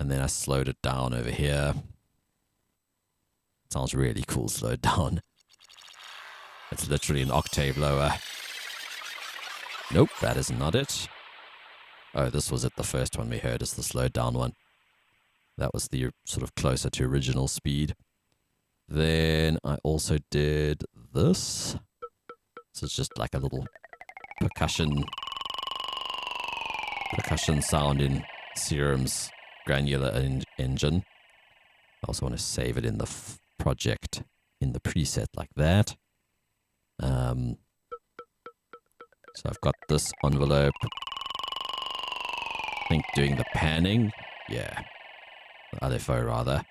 And then I slowed it down over here. It sounds really cool, slowed down. It's literally an octave lower. Nope, that is not it. Oh, this was it. The first one we heard is the slowed down one. That was the sort of closer to original speed. Then I also did this. So it's just like a little percussion sound in Serum's granular engine. I also want to save it in the project in the preset like that. So I've got this envelope. I think doing the panning. Yeah. The LFO rather.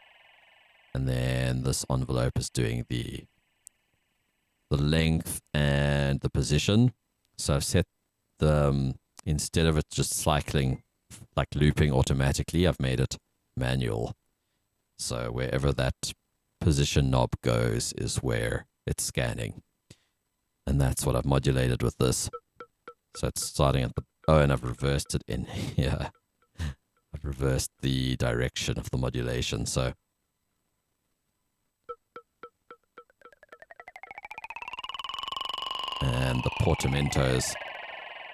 And then this envelope is doing the length and the position. So I've set the, instead of it just cycling, like looping automatically, I've made it manual. So wherever that position knob goes is where it's scanning. And that's what I've modulated with this. So it's starting at the, oh, and I've reversed it in here. I've reversed the direction of the modulation, so. And the portamento is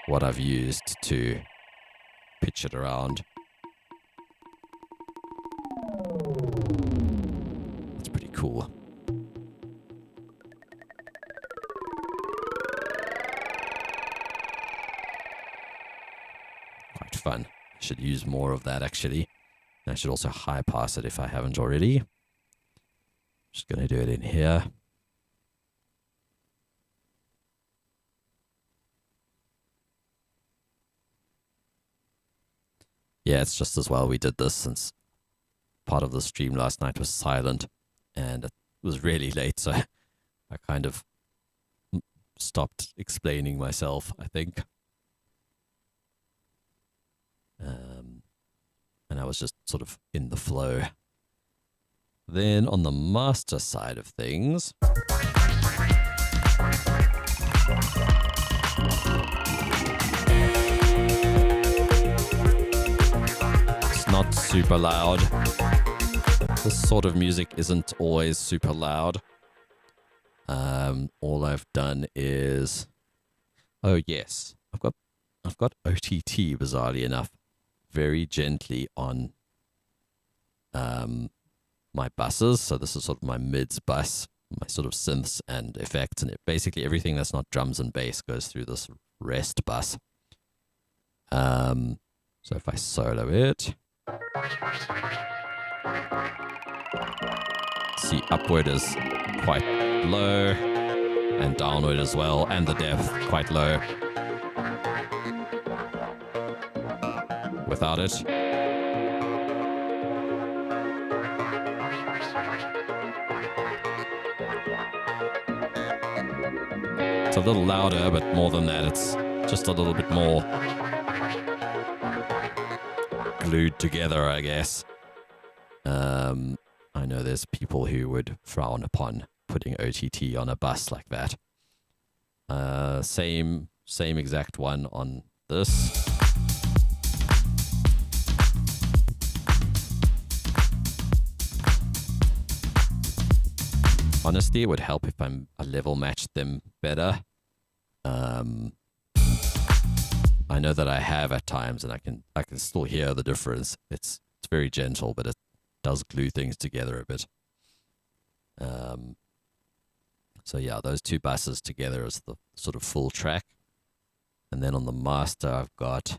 what I've used to pitch it around. That's pretty cool. Quite fun. I should use more of that actually. And I should also high pass it if I haven't already. Just going to do it in here. Yeah, it's just as well we did this since part of the stream last night was silent and it was really late, so I kind of stopped explaining myself, I think. And I was just sort of in the flow. Then on the master side of things, it's not super loud. This sort of music isn't always super loud. All I've done is, oh yes, I've got OTT, bizarrely enough, very gently on my buses. So this is sort of my mids bus, my sort of synths and effects, and basically everything that's not drums and bass goes through this rest bus. So if I solo it, see upward is quite low and downward as well, and the depth quite low. Without it, it's a little louder, but more than that, it's just a little bit more glued together, I guess. I know there's people who would frown upon putting OTT on a bus like that. Same exact one on this. Honestly, it would help if I level matched them better. I know that I have at times, and I can still hear the difference. It's very gentle, but it does glue things together a bit. So yeah, those two buses together is the sort of full track. And then on the master, I've got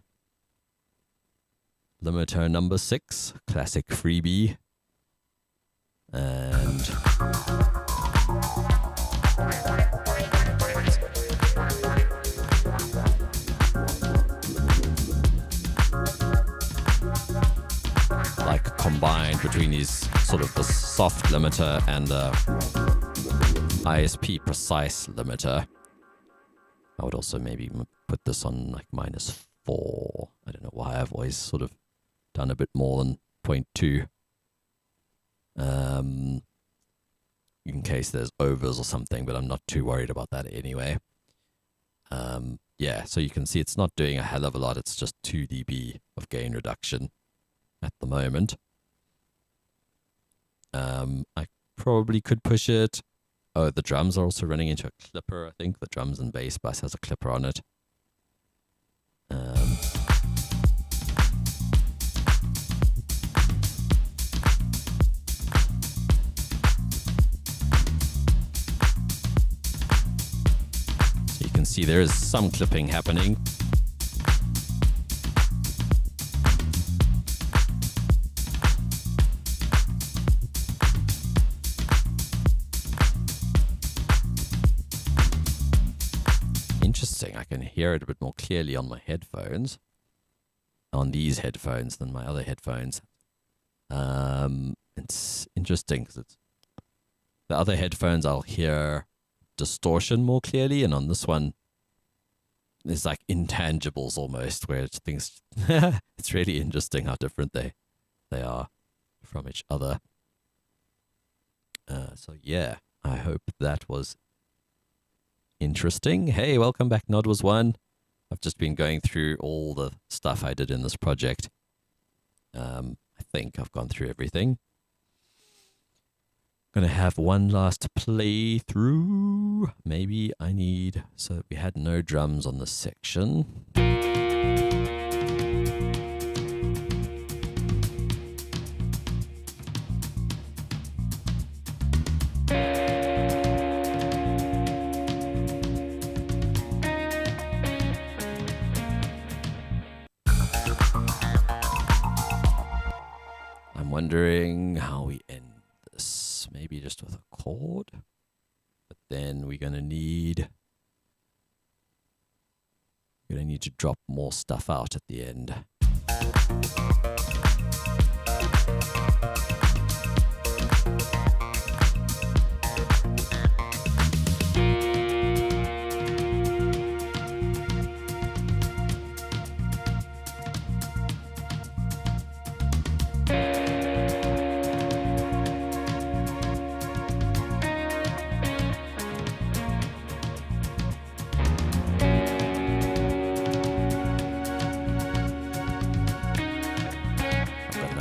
limiter number 6, classic freebie. And like combined between these sort of the soft limiter and the ISP precise limiter. I would also maybe put this on like -4. I don't know why I've always sort of done a bit more than 0.2. In case there's overs or something, but I'm not too worried about that anyway. Yeah, so you can see it's not doing a hell of a lot. It's just 2 dB of gain reduction at the moment. I probably could push it. Oh, the drums are also running into a clipper, I think. The drums and bass bus has a clipper on it. So you can see there is some clipping happening. Interesting. I can hear it a bit more clearly on my headphones, on these headphones than my other headphones. It's interesting because it's the other headphones I'll hear distortion more clearly, and on this one there's like intangibles almost, where it's things. It's really interesting how different they are from each other. So yeah, I hope that was interesting. Hey, welcome back, Nod was one. I've just been going through all the stuff I did in this project. I think I've gone through everything. Gonna have one last playthrough. Maybe I need... So we had no drums on this section. I'm wondering how we end this. Maybe just with a chord. But then we're gonna need to drop more stuff out at the end.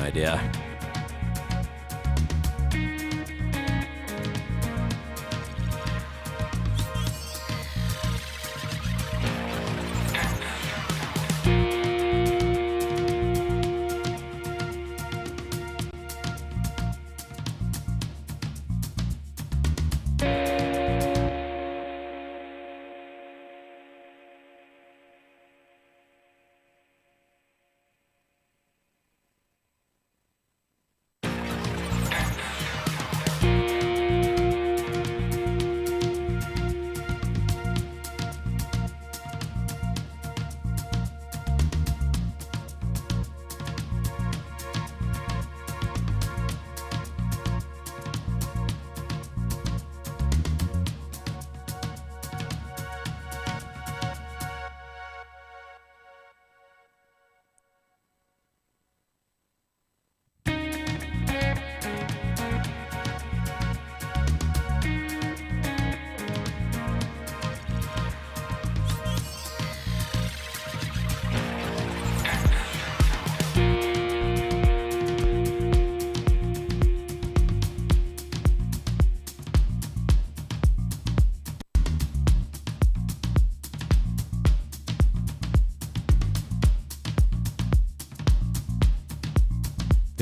Idea.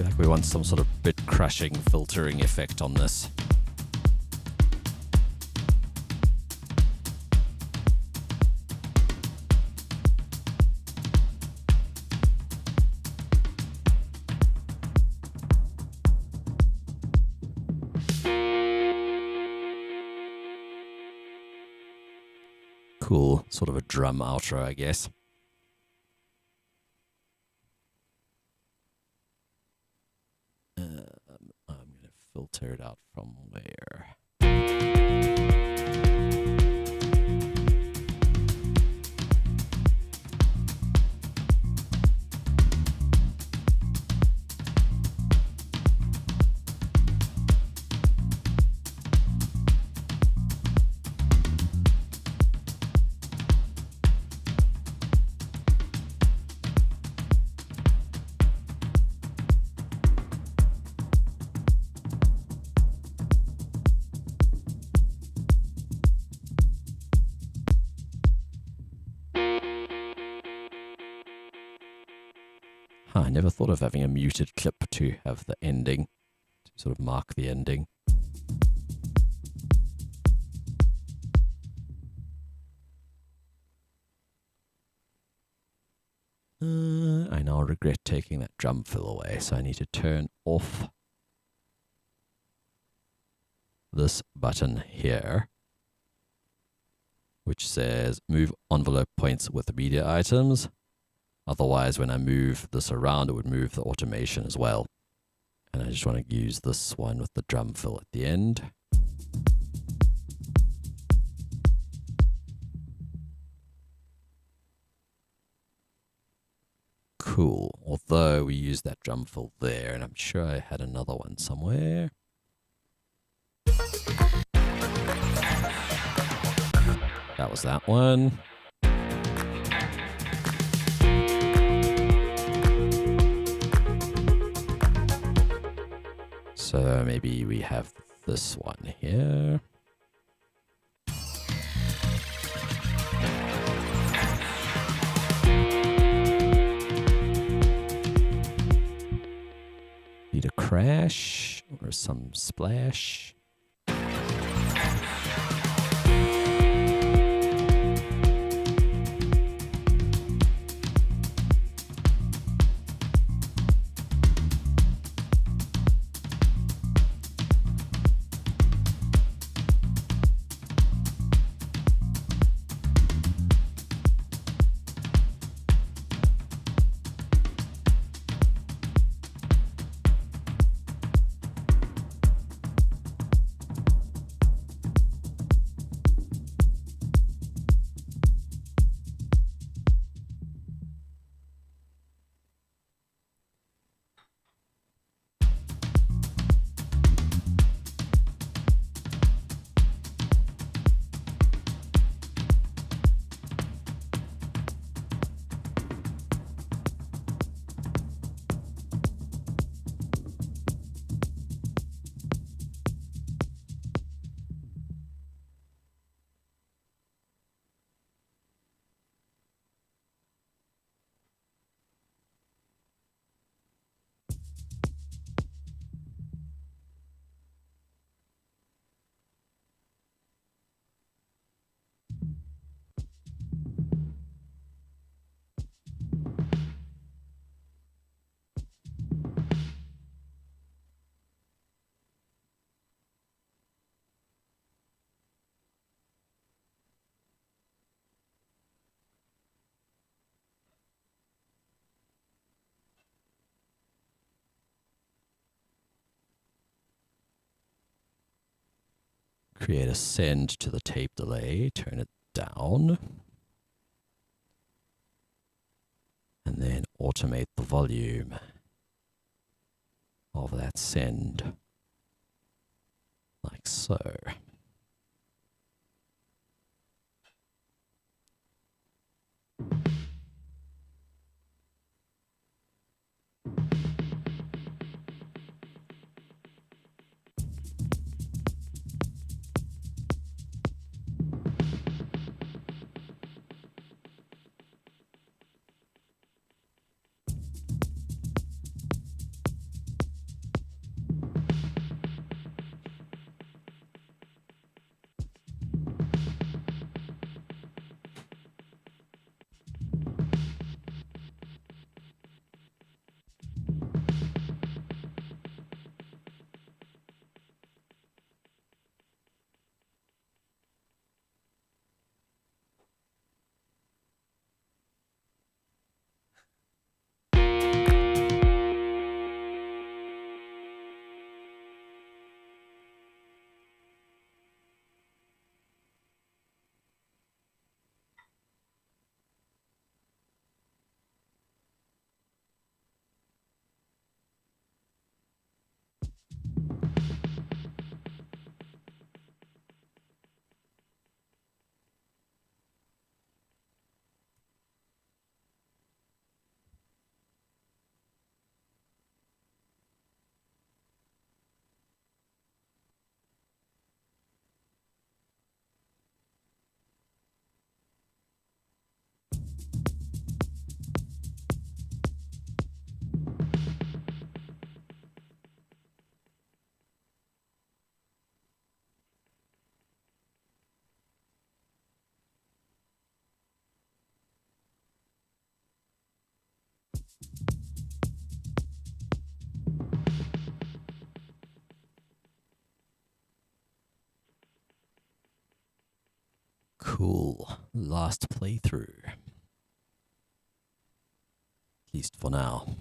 feel like we want some sort of bit crashing filtering effect on this. Cool, sort of a drum outro, I guess. I'm going to filter it out from where? never thought of having a muted clip to have the ending, to sort of mark the ending. I now regret taking that drum fill away, so I need to turn off this button here, which says move envelope points with media items. Otherwise, when I move this around, it would move the automation as well. And I just want to use this one with the drum fill at the end. Cool. Although we used that drum fill there, and I'm sure I had another one somewhere. That was that one. So maybe we have this one here. Need a crash or some splash. Create a send to the tape delay, turn it down, and then automate the volume of that send, like so. Cool. Last playthrough. At least for now.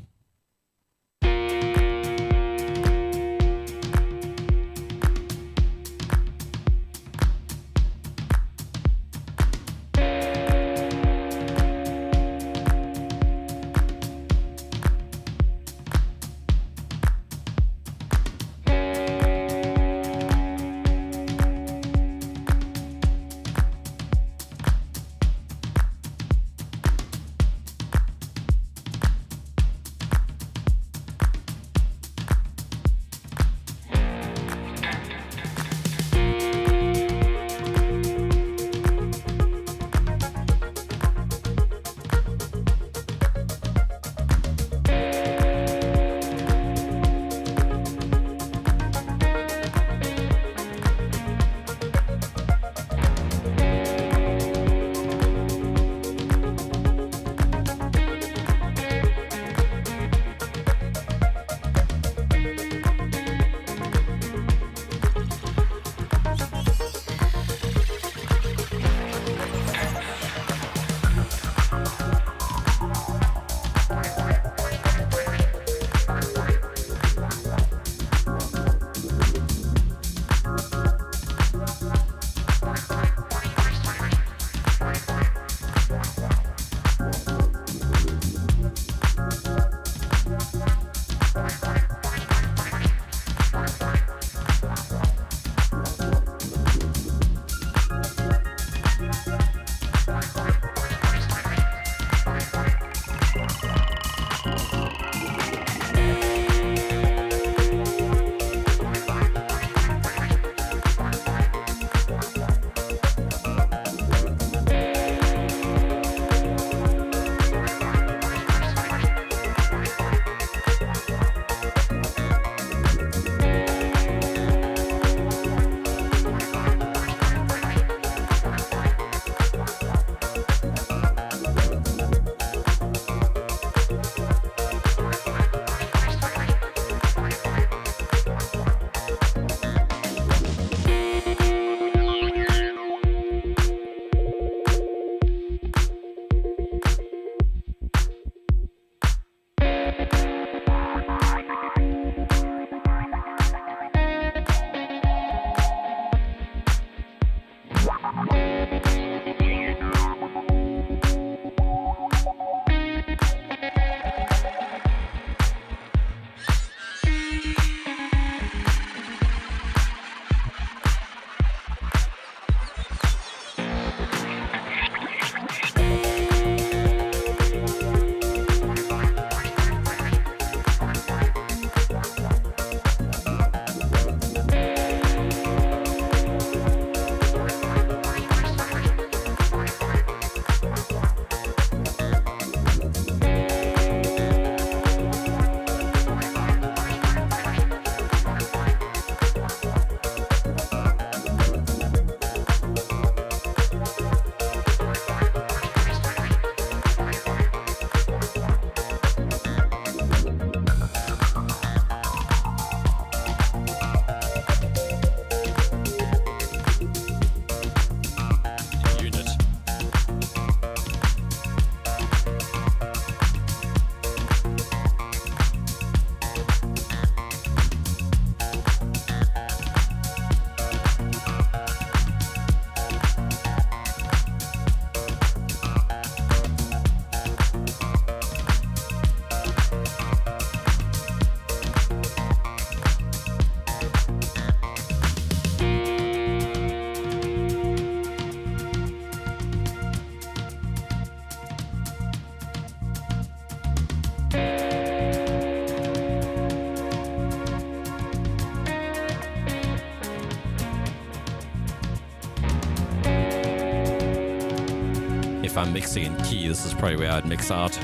If I'm mixing in key, this is probably where I'd mix out.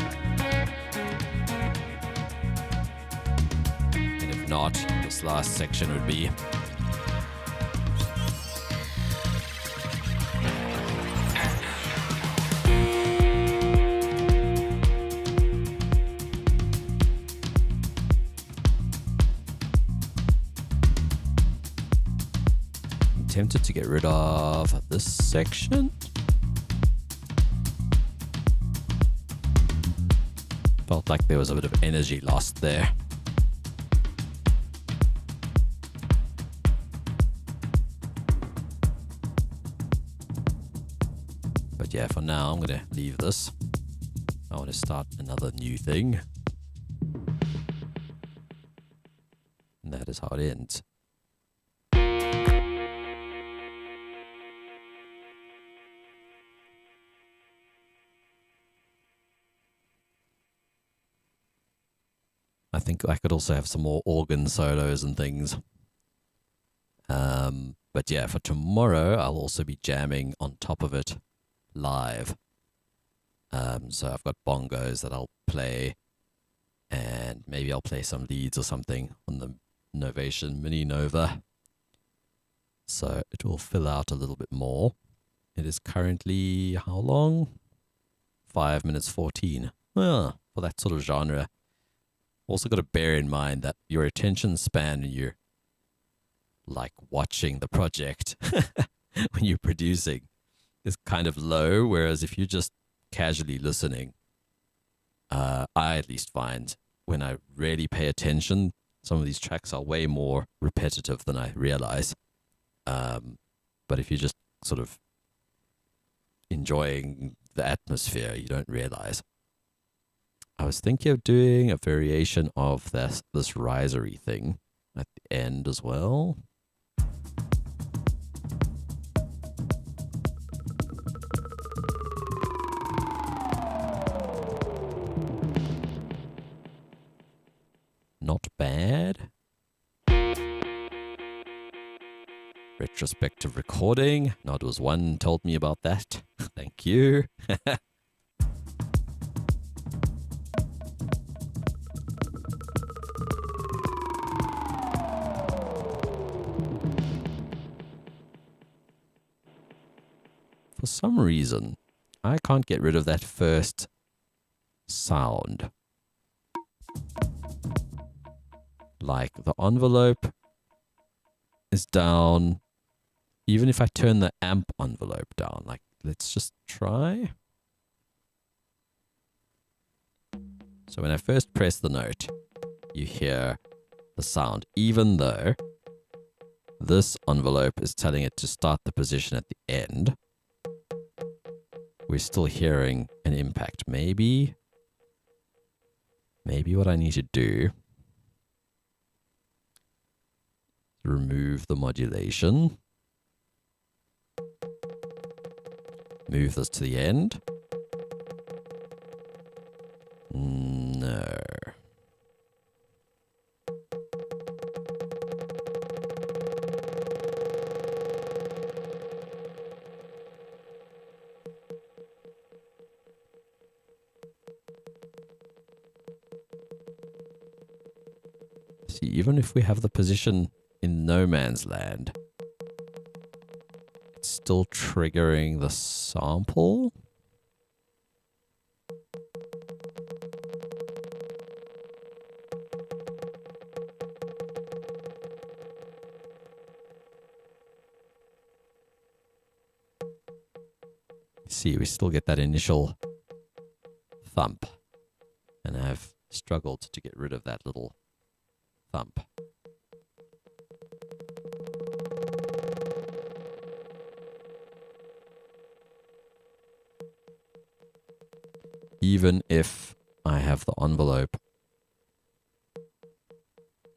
And if not, this last section would be. I'm tempted to get rid of this section. Felt like there was a bit of energy lost there. But yeah, for now, I'm going to leave this. I want to start another new thing. And that is how it ends. I think I could also have some more organ solos and things. But yeah, for tomorrow, I'll also be jamming on top of it live. So I've got bongos that I'll play, and maybe I'll play some leads or something on the Novation Mini Nova. So it will fill out a little bit more. It is currently, how long? 5 minutes 14. Well, for that sort of genre. Also got to bear in mind that your attention span when you're like watching the project when you're producing is kind of low, whereas if you're just casually listening, I at least find when I really pay attention, some of these tracks are way more repetitive than I realize. But if you're just sort of enjoying the atmosphere, you don't realize. I was thinking of doing a variation of this risery thing at the end as well. Not bad. Retrospective recording. Nod was one told me about that. Thank you. For some reason, I can't get rid of that first sound. Like the envelope is down. Even if I turn the amp envelope down, like let's just try. So when I first press the note, you hear the sound, even though this envelope is telling it to start the position at the end. We're still hearing an impact. Maybe what I need to do is remove the modulation. Move this to the end. No. See, even if we have the position in no man's land, it's still triggering the sample. See, we still get that initial thump, and I've struggled to get rid of that little thump. Even if I have the envelope,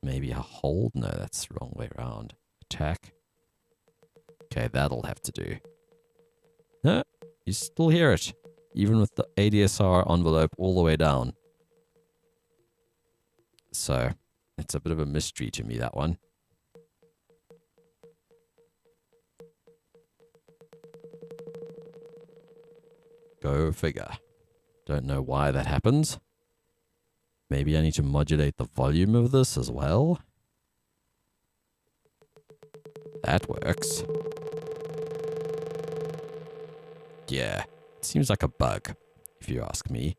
maybe a hold? No, that's the wrong way around. Attack. Okay, that'll have to do. No, you still hear it, even with the ADSR envelope all the way down. So, it's a bit of a mystery to me, that one. Go figure. Don't know why that happens. Maybe I need to modulate the volume of this as well. That works. Yeah, it seems like a bug, if you ask me.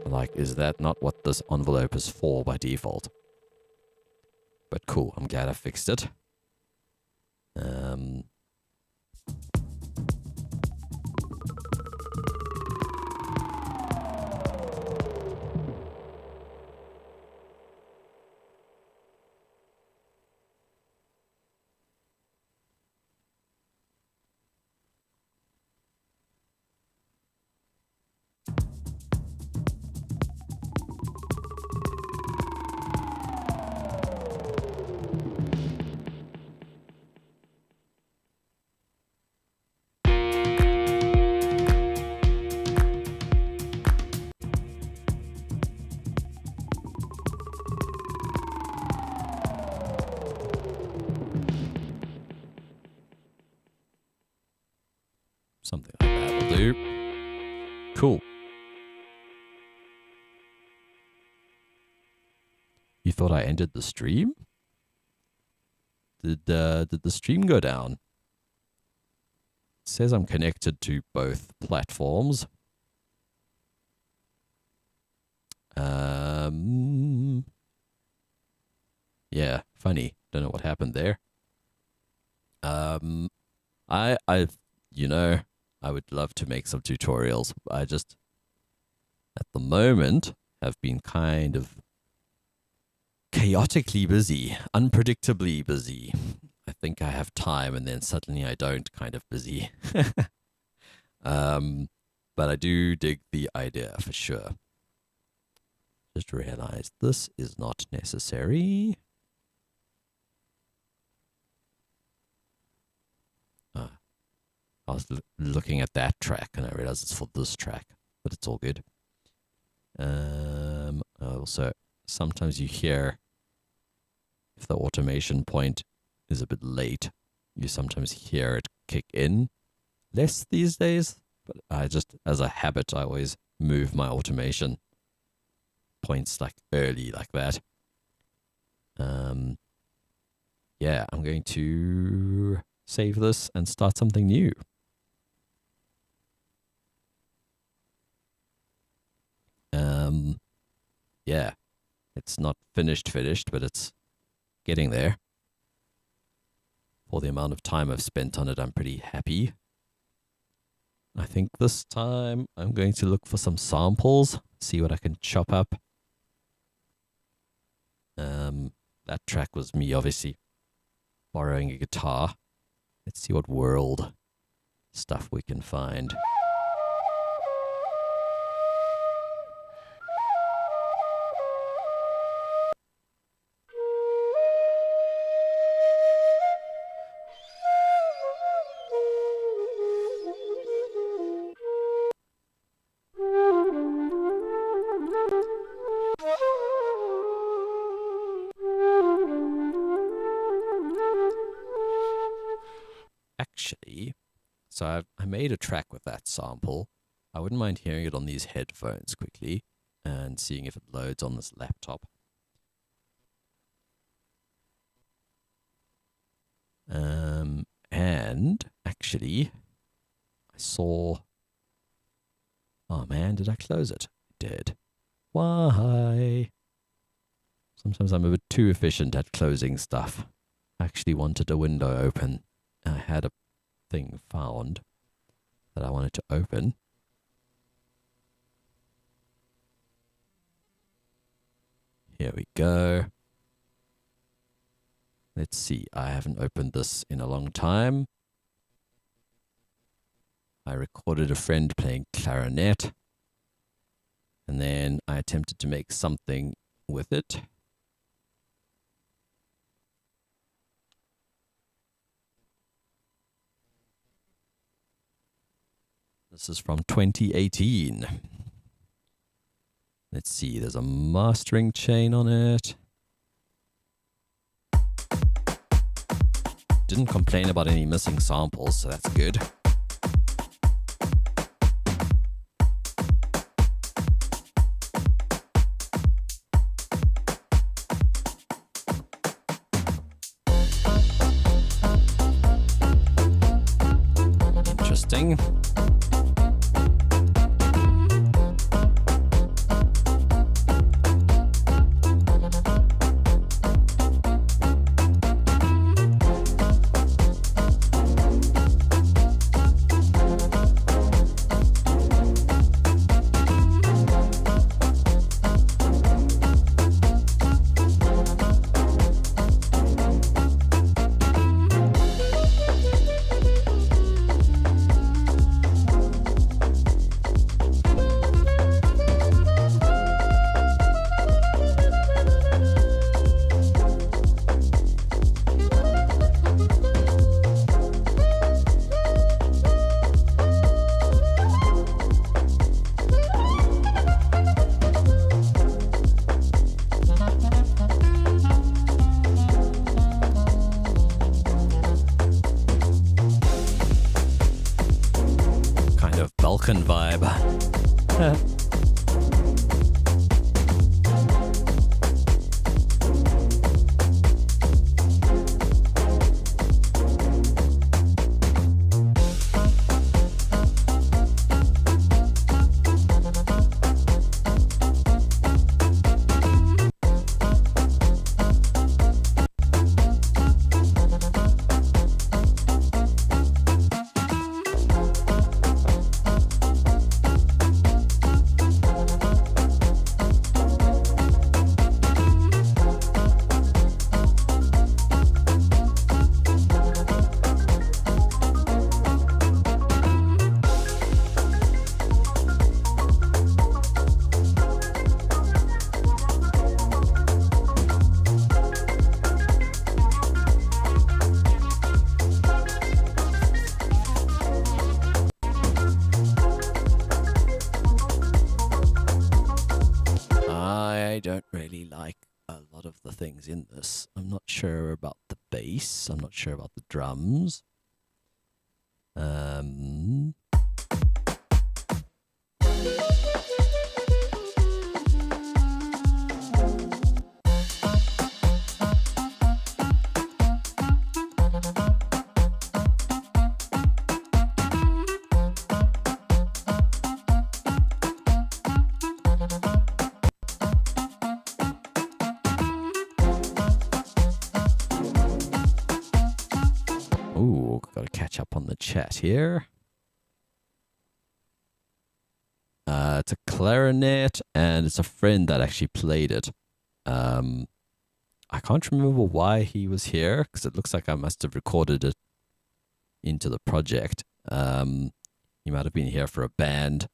Like, is that not what this envelope is for by default? But cool, I'm glad I fixed it. thought I ended the stream? Did the stream go down? It says I'm connected to both platforms. Yeah, funny. Don't know what happened there. You know, I would love to make some tutorials. I just, at the moment, have been kind of chaotically busy, unpredictably busy. I think I have time and then suddenly I don't, kind of busy. But I do dig the idea for sure. Just realized this is not necessary. I was looking at that track and I realized it's for this track, but it's all good. Also, sometimes you hear if the automation point is a bit late, you sometimes hear it kick in. Less these days, but I just, as a habit, I always move my automation points like early like that. Yeah, I'm going to save this and start something new. Yeah, it's not finished, but it's getting there. For the amount of time I've spent on it, I'm pretty happy. I think this time I'm going to look for some samples, see what I can chop up. That track was me obviously borrowing a guitar. Let's see what world stuff we can find. Actually, so I made a track with that sample. I wouldn't mind hearing it on these headphones quickly and seeing if it loads on this laptop. And actually, I saw... Oh man, did I close it? I did. Why? Sometimes I'm a bit too efficient at closing stuff. I actually wanted a window open. I had a thing found that I wanted to open. Here we go. Let's see. I haven't opened this in a long time. I recorded a friend playing clarinet. And then I attempted to make something with it. This is from 2018. Let's see, there's a mastering chain on it. Didn't complain about any missing samples, so that's good. Interesting. Vibe. I don't really like a lot of the things in this. I'm not sure about the bass. I'm not sure about the drums. Ooh, got to catch up on the chat here. It's a clarinet, and it's a friend that actually played it. I can't remember why he was here, because it looks like I must have recorded it into the project. He might have been here for a band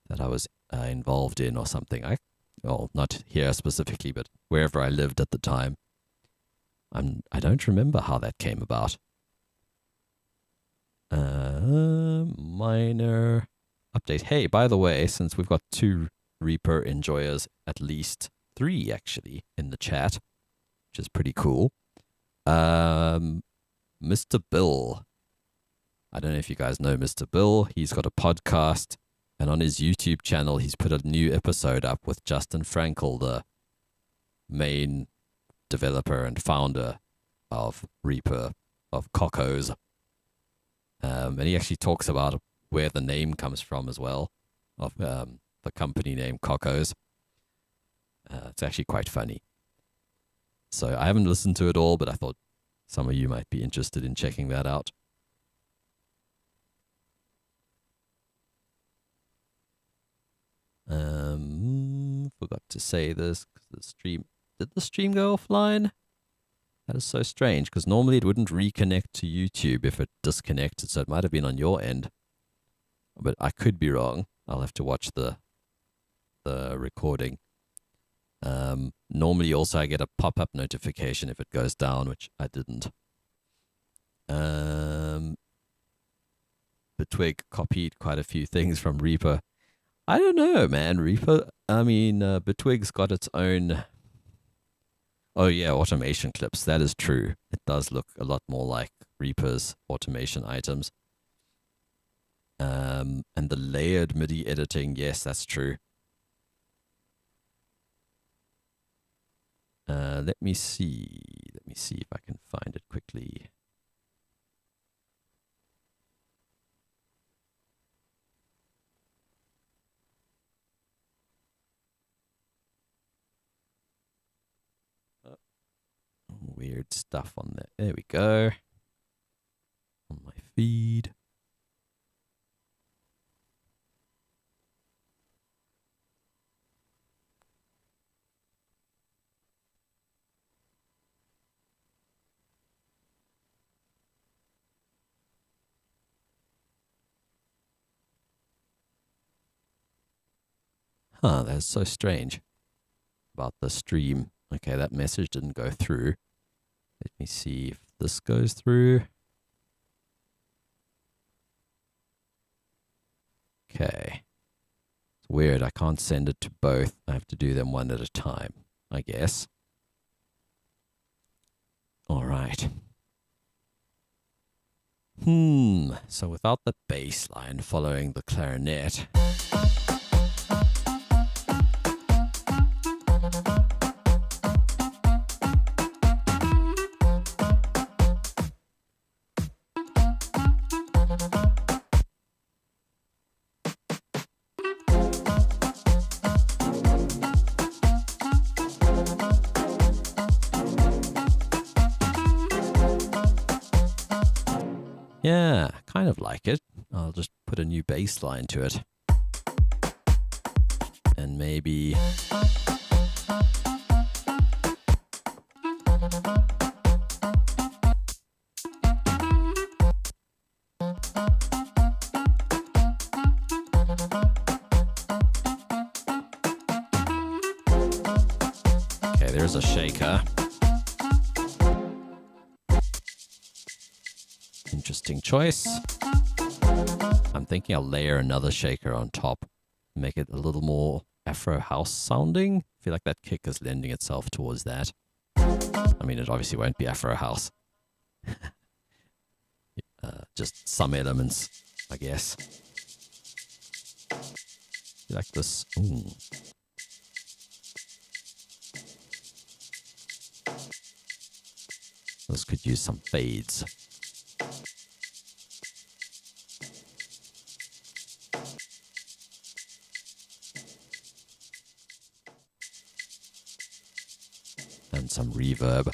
that I was involved in or something. Well, not here specifically, but wherever I lived at the time. I don't remember how that came about. Minor update. Hey, by the way, since we've got 2 Reaper enjoyers, at least 3 actually, in the chat, which is pretty cool. Mr. Bill. I don't know if you guys know Mr. Bill. He's got a podcast, and on his YouTube channel, he's put a new episode up with Justin Frankel, the main developer and founder of Reaper, of Cocos. And he actually talks about where the name comes from as well, of the company name Cocos. It's actually quite funny. So I haven't listened to it all, but I thought some of you might be interested in checking that out. Forgot to say this, because did the stream go offline? That is so strange, because normally it wouldn't reconnect to YouTube if it disconnected, so it might have been on your end. But I could be wrong. I'll have to watch the recording. Normally also I get a pop-up notification if it goes down, which I didn't. Betwig copied quite a few things from Reaper. I don't know, man. Reaper, Betwig's got its own... Oh yeah, automation clips. That is true. It does look a lot more like Reaper's automation items. And the layered MIDI editing, yes, that's true. Let me see if I can find it quickly. Weird stuff on there. There we go. On my feed. Huh, that's so strange about the stream. Okay, that message didn't go through. Let me see if this goes through. Okay. It's weird. I can't send it to both. I have to do them one at a time, I guess. All right. So without the bass line following the clarinet... Yeah, kind of like it. I'll just put a new bass line to it. And maybe... Okay, there's a shaker. Interesting choice. I'm thinking I'll layer another shaker on top, make it a little more Afro house sounding. I feel like that kick is lending itself towards that. I mean, it obviously won't be Afro house. Just some elements, I guess. Like this. Ooh. This could use some fades. And some reverb.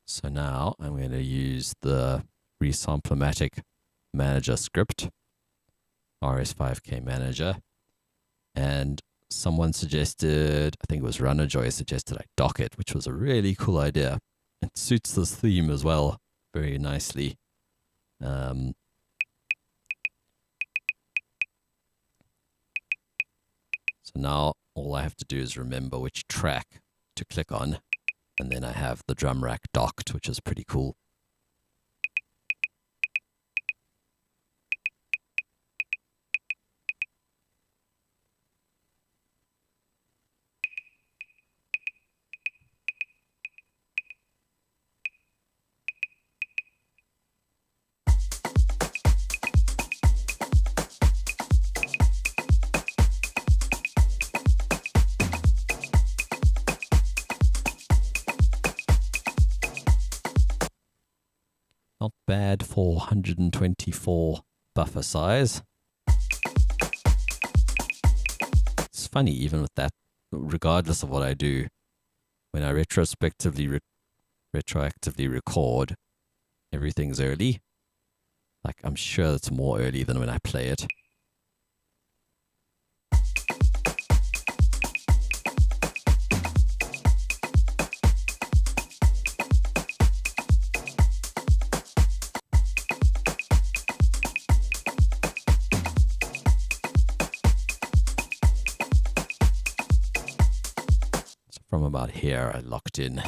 So now I'm going to use the Resamplomatic Manager script, RS5K Manager, and someone suggested, I think it was Runnerjoy suggested I dock it, which was a really cool idea. It suits this theme as well very nicely. So now all I have to do is remember which track to click on. And then I have the drum rack docked, which is pretty cool. Not bad for 124 buffer size. It's funny, even with that, regardless of what I do, when I retroactively record, everything's early. Like, I'm sure it's more early than when I play it. From about here, I locked in.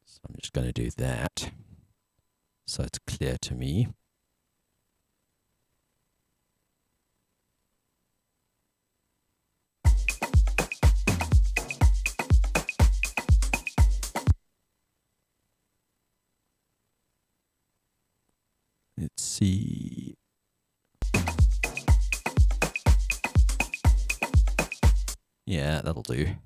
So I'm just going to do that so it's clear to me. Let's see. Yeah, that'll do.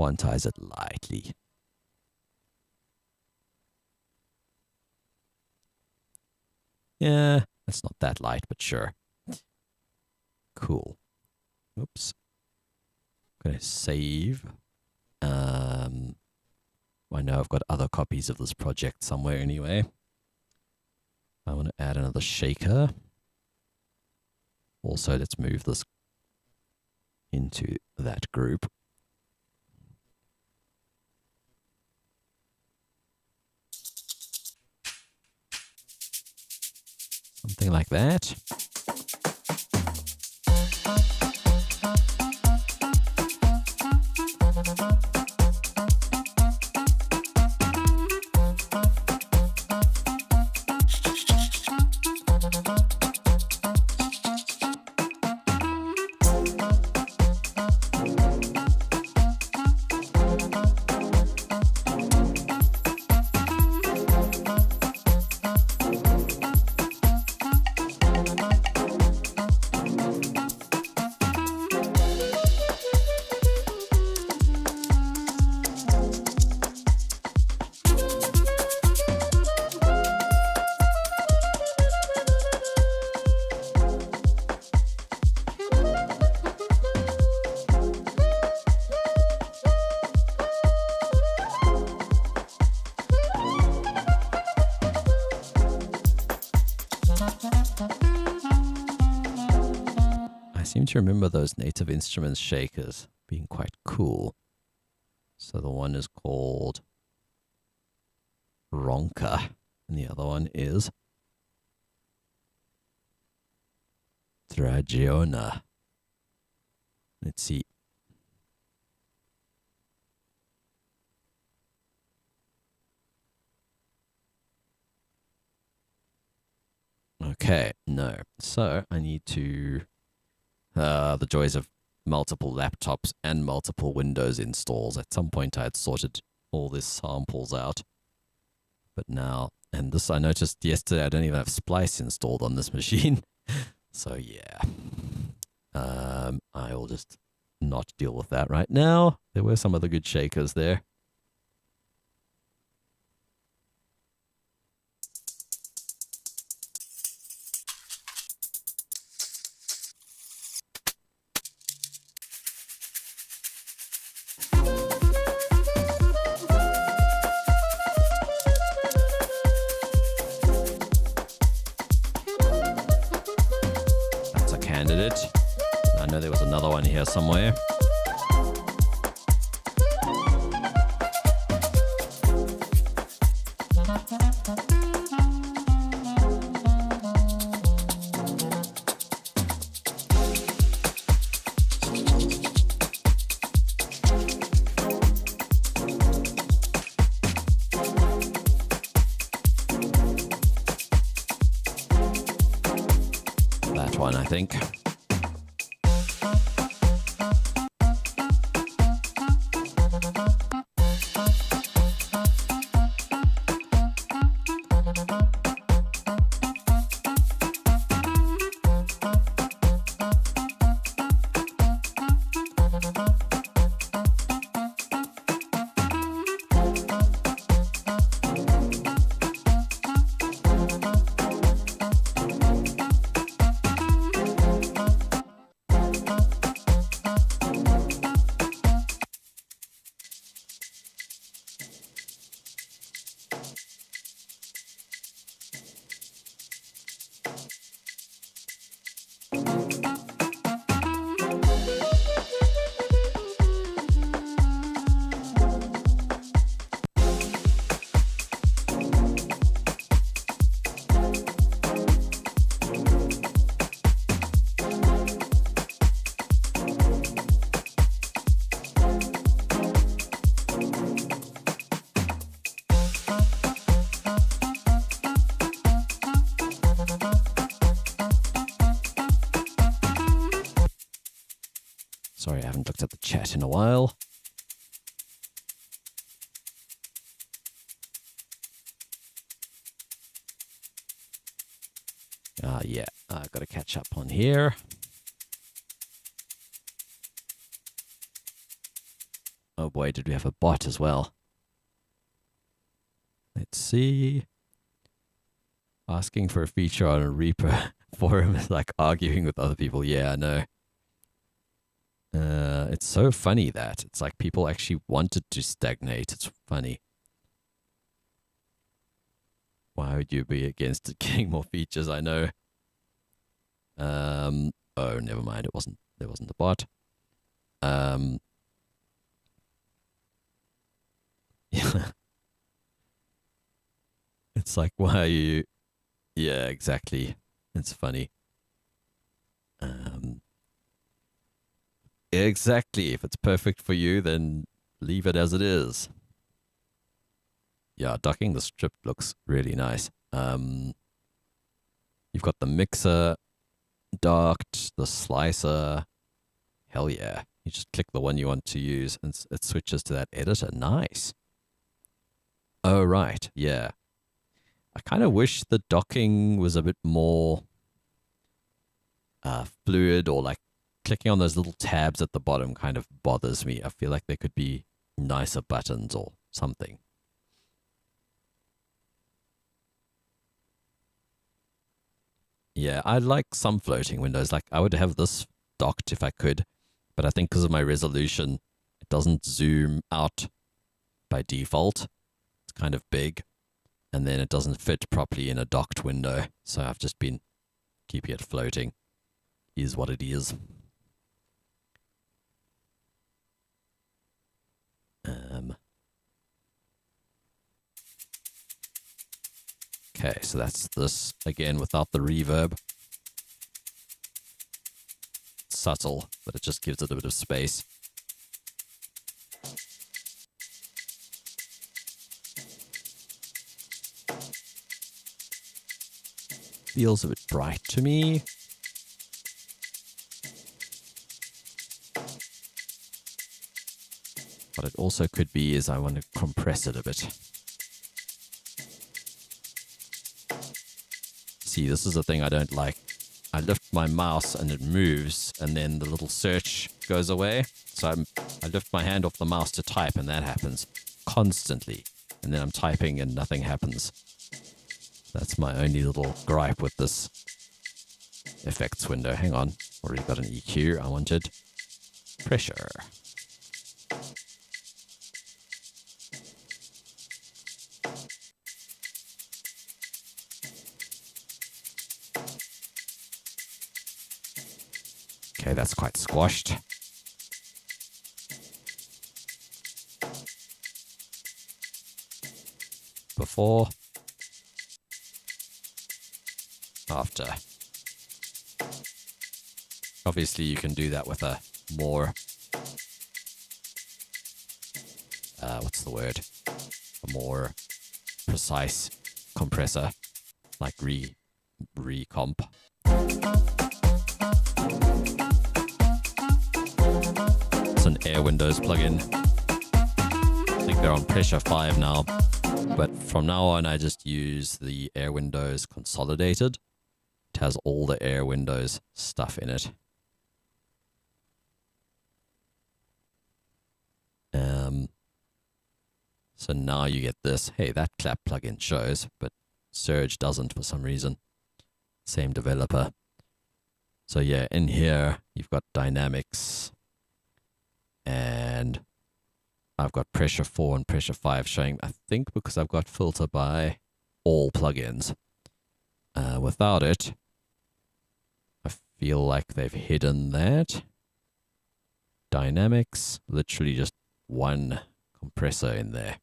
quantize it lightly. Yeah, it's not that light, but sure. Cool. Oops. I'm going to save. I know I've got other copies of this project somewhere anyway. I want to add another shaker. Also, let's move this into that group. Something like that. I seem to remember those Native Instruments shakers being quite cool. So the one is called Ronka, and the other one is Dragiona. Let's see. Okay, no. So I need to... the joys of multiple laptops and multiple Windows installs. At some point I had sorted all these samples out. But now... And this I noticed yesterday I don't even have Splice installed on this machine. So yeah. I will just not deal with that right now. There were some other good shakers there. That's a candidate. I know there was another one here somewhere. That one, I think. Sorry, I haven't looked at the chat in a while. Yeah, I've got to catch up on here. Oh boy, did we have a bot as well. Let's see. Asking for a feature on a Reaper forum is like arguing with other people. Yeah, I know. It's so funny that it's like people actually wanted to stagnate. It's funny. Why would you be against it getting more features? I know. Oh, never mind. There wasn't a bot. Yeah. It's like, why are you? Yeah, exactly. It's funny. Exactly. If it's perfect for you, then leave it as it is. Yeah, docking the strip looks really nice. You've got the mixer docked, the slicer. Hell yeah. You just click the one you want to use and it switches to that editor. Nice. Oh, right. Yeah. I kind of wish the docking was a bit more fluid, or like clicking on those little tabs at the bottom kind of bothers me. I feel like there could be nicer buttons or something. Yeah, I like some floating windows. Like I would have this docked if I could, but I think because of my resolution, it doesn't zoom out by default. It's kind of big, and then it doesn't fit properly in a docked window. So I've just been keeping it floating. Is what it is. Okay, so that's this again without the reverb. It's subtle, but it just gives it a bit of space. Feels a bit bright to me. What it also could be is I want to compress it a bit. See, this is the thing I don't like. I lift my mouse and it moves, and then the little search goes away. So I lift my hand off the mouse to type, and that happens constantly. And then I'm typing and nothing happens. That's my only little gripe with this effects window. Hang on, already got an EQ. I wanted pressure. Okay, that's quite squashed. Before. After. Obviously, you can do that with a more... what's the word? A more precise compressor, like re-comp. It's an Air Windows plugin. I think they're on pressure 5 now, but from now on I just use the Air Windows Consolidated. It has all the Air Windows stuff in it. So now you get this. Hey, that clap plugin shows, but Surge doesn't for some reason. Same developer. So yeah, in here you've got dynamics, and I've got pressure 4 and pressure 5 showing, I think because I've got filter by all plugins. Without it, I feel like they've hidden that. Dynamics, literally just one compressor in there.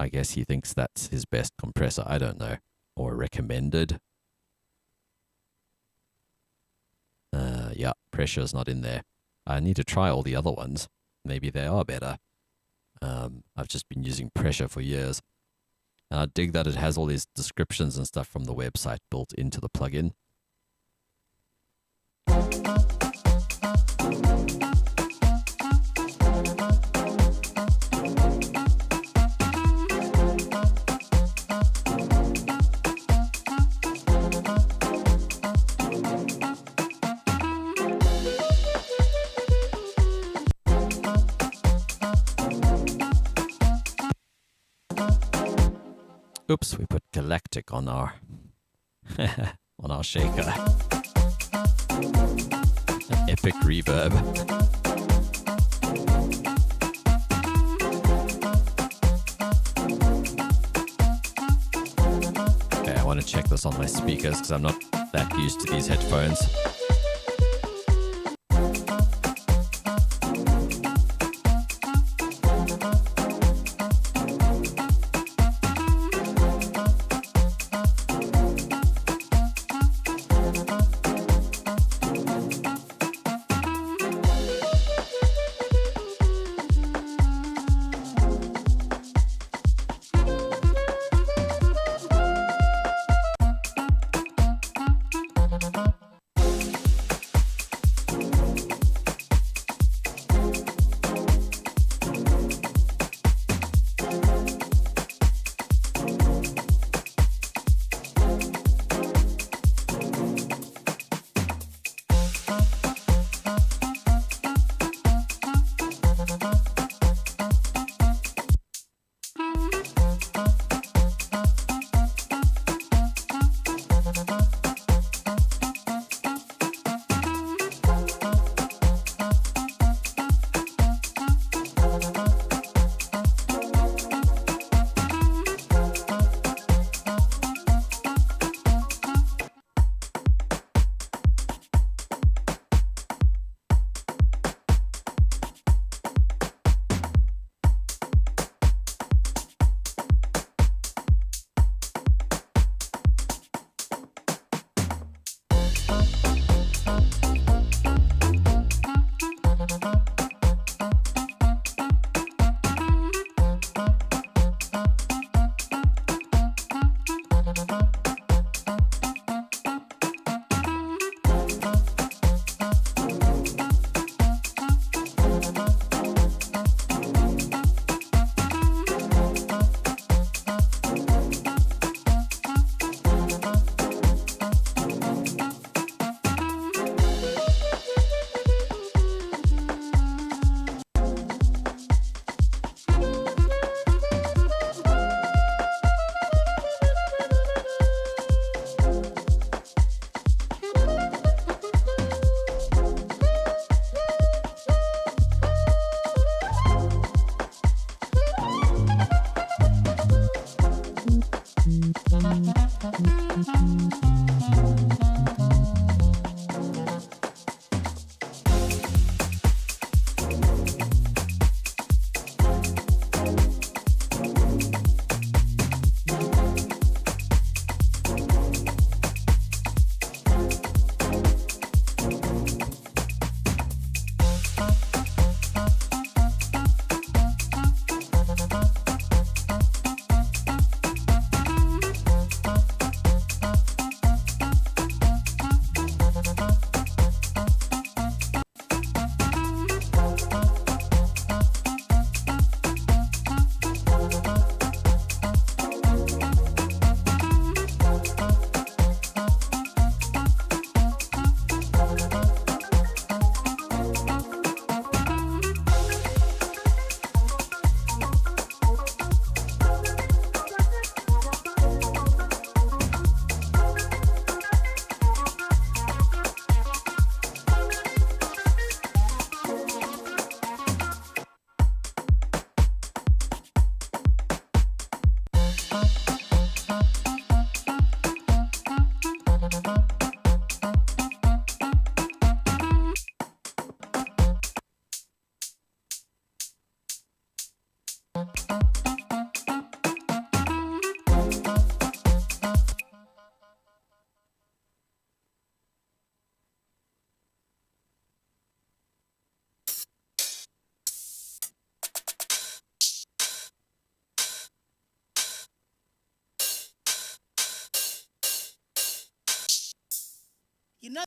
I guess he thinks that's his best compressor. I don't know. Or recommended. Yeah, pressure's not in there. I need to try all the other ones. Maybe they are better. I've just been using pressure for years. And I dig that it has all these descriptions and stuff from the website built into the plugin. Oops, we put galactic on our on our shaker. An epic reverb. Okay, I want to check this on my speakers because I'm not that used to these headphones. You know.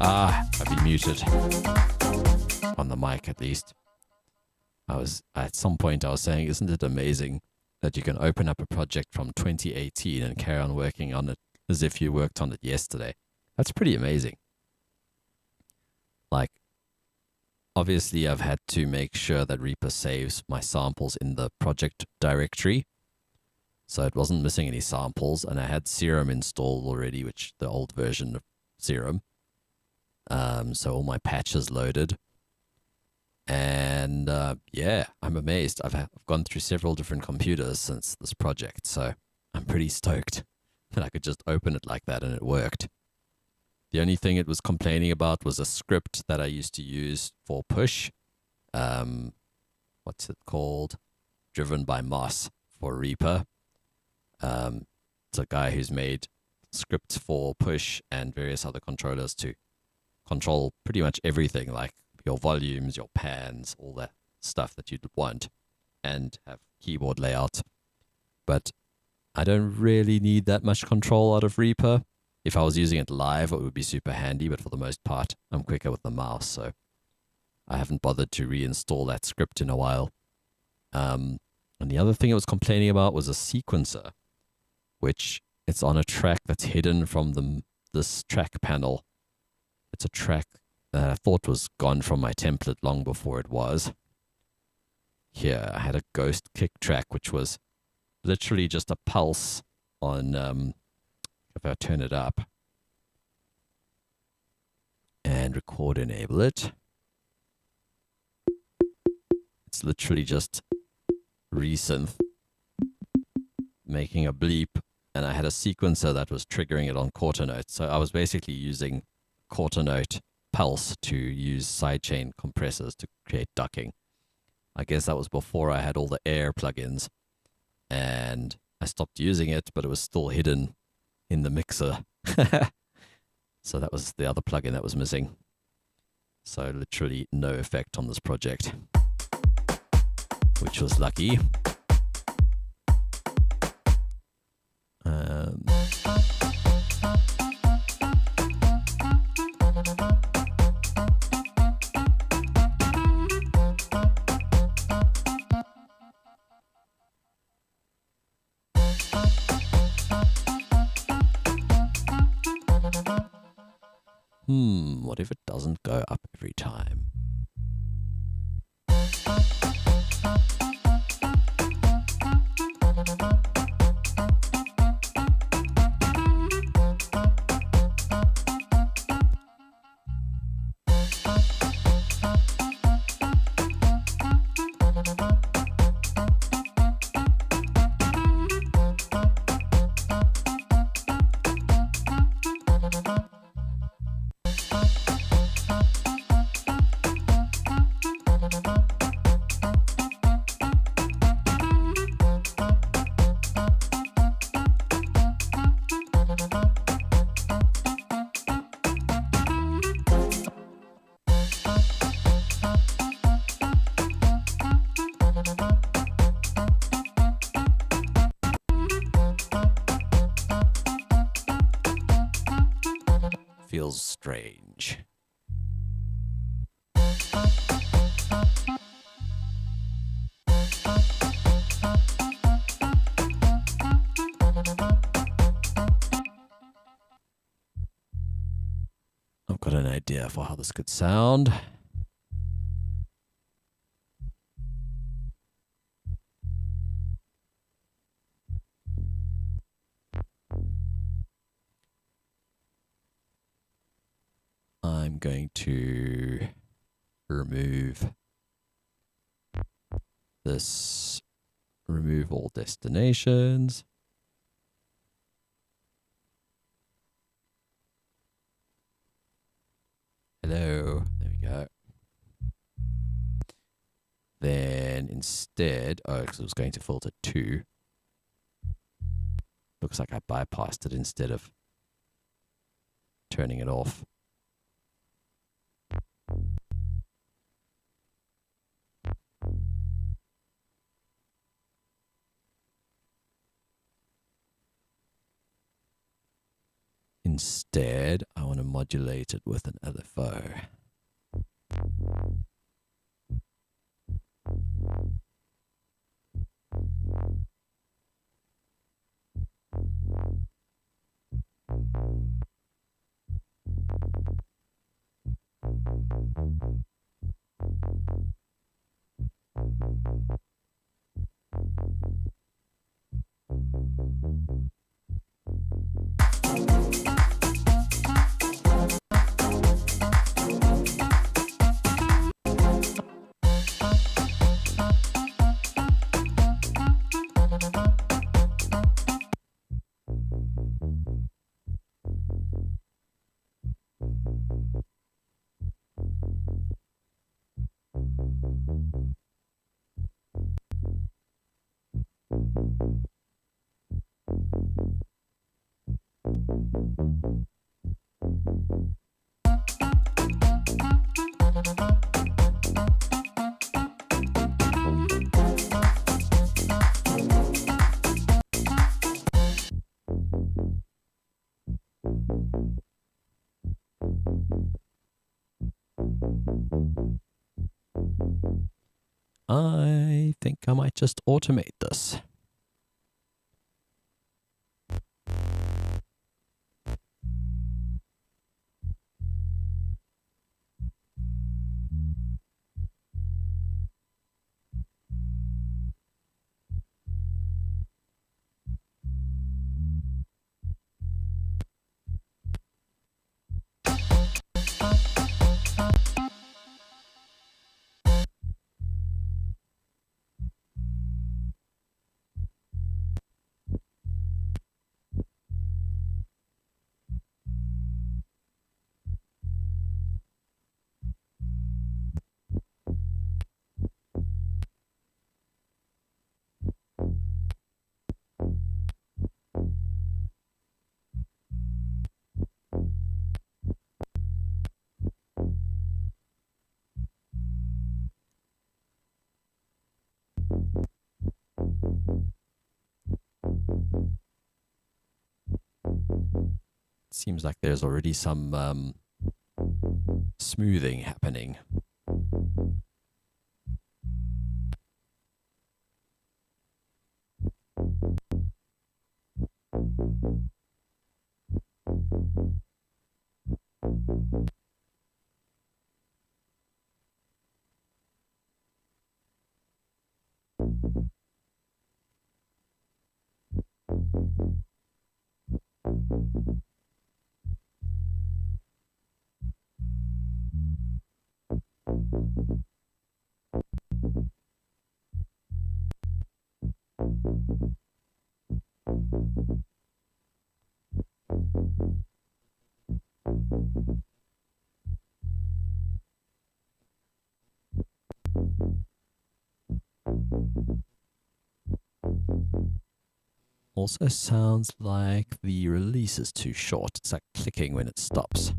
I've been muted on the mic at least. At some point I was saying, isn't it amazing that you can open up a project from 2018 and carry on working on it as if you worked on it yesterday? That's pretty amazing. Like, obviously I've had to make sure that Reaper saves my samples in the project directory, so it wasn't missing any samples, and I had Serum installed already, which the old version of Serum. So all my patches loaded. And yeah, I'm amazed. I've gone through several different computers since this project, so I'm pretty stoked that I could just open it like that and it worked. The only thing it was complaining about was a script that I used to use for push. What's it called? Driven by Moss for Reaper. It's a guy who's made scripts for push and various other controllers to control pretty much everything, like your volumes, your pans, all that stuff that you'd want, and have keyboard layout. But I don't really need that much control out of Reaper. If I was using it live, it would be super handy, but for the most part, I'm quicker with the mouse, so I haven't bothered to reinstall that script in a while. And the other thing it was complaining about was a sequencer, which it's on a track that's hidden from this track panel. It's a track that I thought was gone from my template long before it was. Here, I had a ghost kick track, which was literally just a pulse on, if I turn it up and record enable it, it's literally just resynth making a bleep, and I had a sequencer that was triggering it on quarter note. So I was basically using quarter note pulse to use sidechain compressors to create ducking. I guess that was before I had all the air plugins, and I stopped using it, but it was still hidden in the mixer. So that was the other plugin that was missing. So literally no effect on this project, which was lucky. What if it doesn't go up every time? Feels strange. I've got an idea for how this could sound. I'm going to remove this, remove all destinations. Hello, there we go. Then instead, because it was going to filter 2. Looks like I bypassed it instead of turning it off. Instead, I want to modulate it with an LFO. I think I might just automate this. Seems like there's already some smoothing happening. Also sounds like the release is too short. It's like clicking when it stops.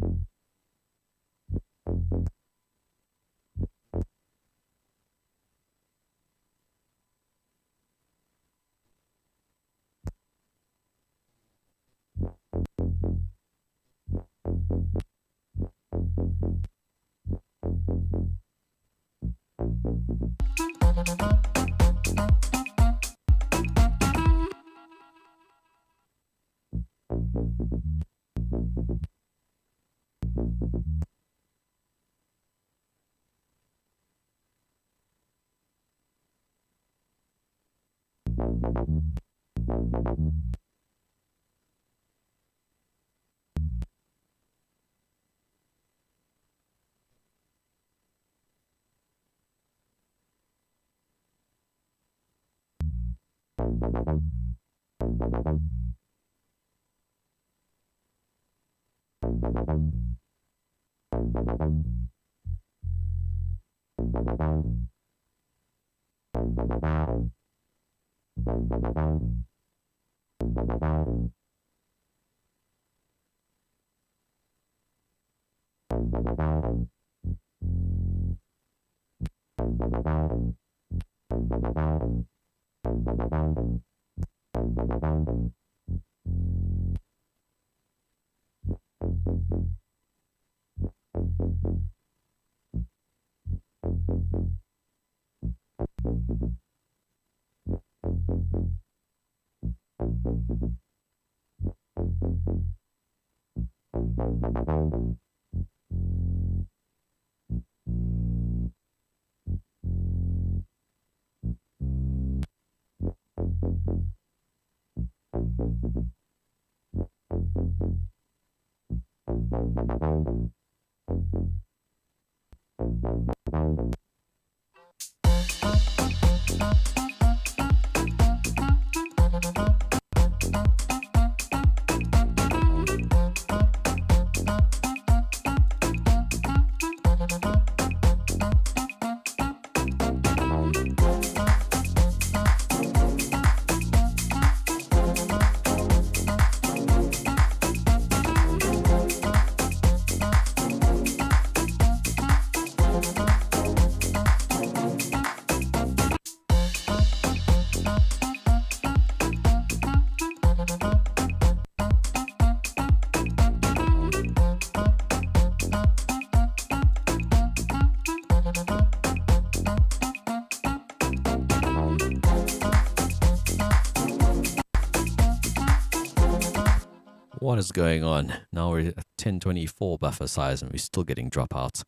What is going on? Now we're at 1024 buffer size and we're still getting dropouts.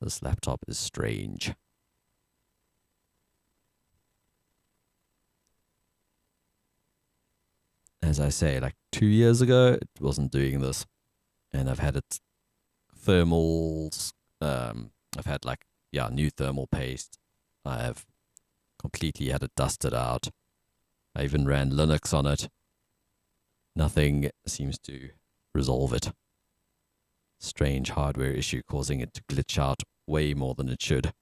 This laptop is strange. As I say, like 2 years ago, it wasn't doing this. And I've had it thermals. I've had new thermal paste. I have completely had it dusted out. I even ran Linux on it. Nothing seems to resolve it. Strange hardware issue causing it to glitch out way more than it should.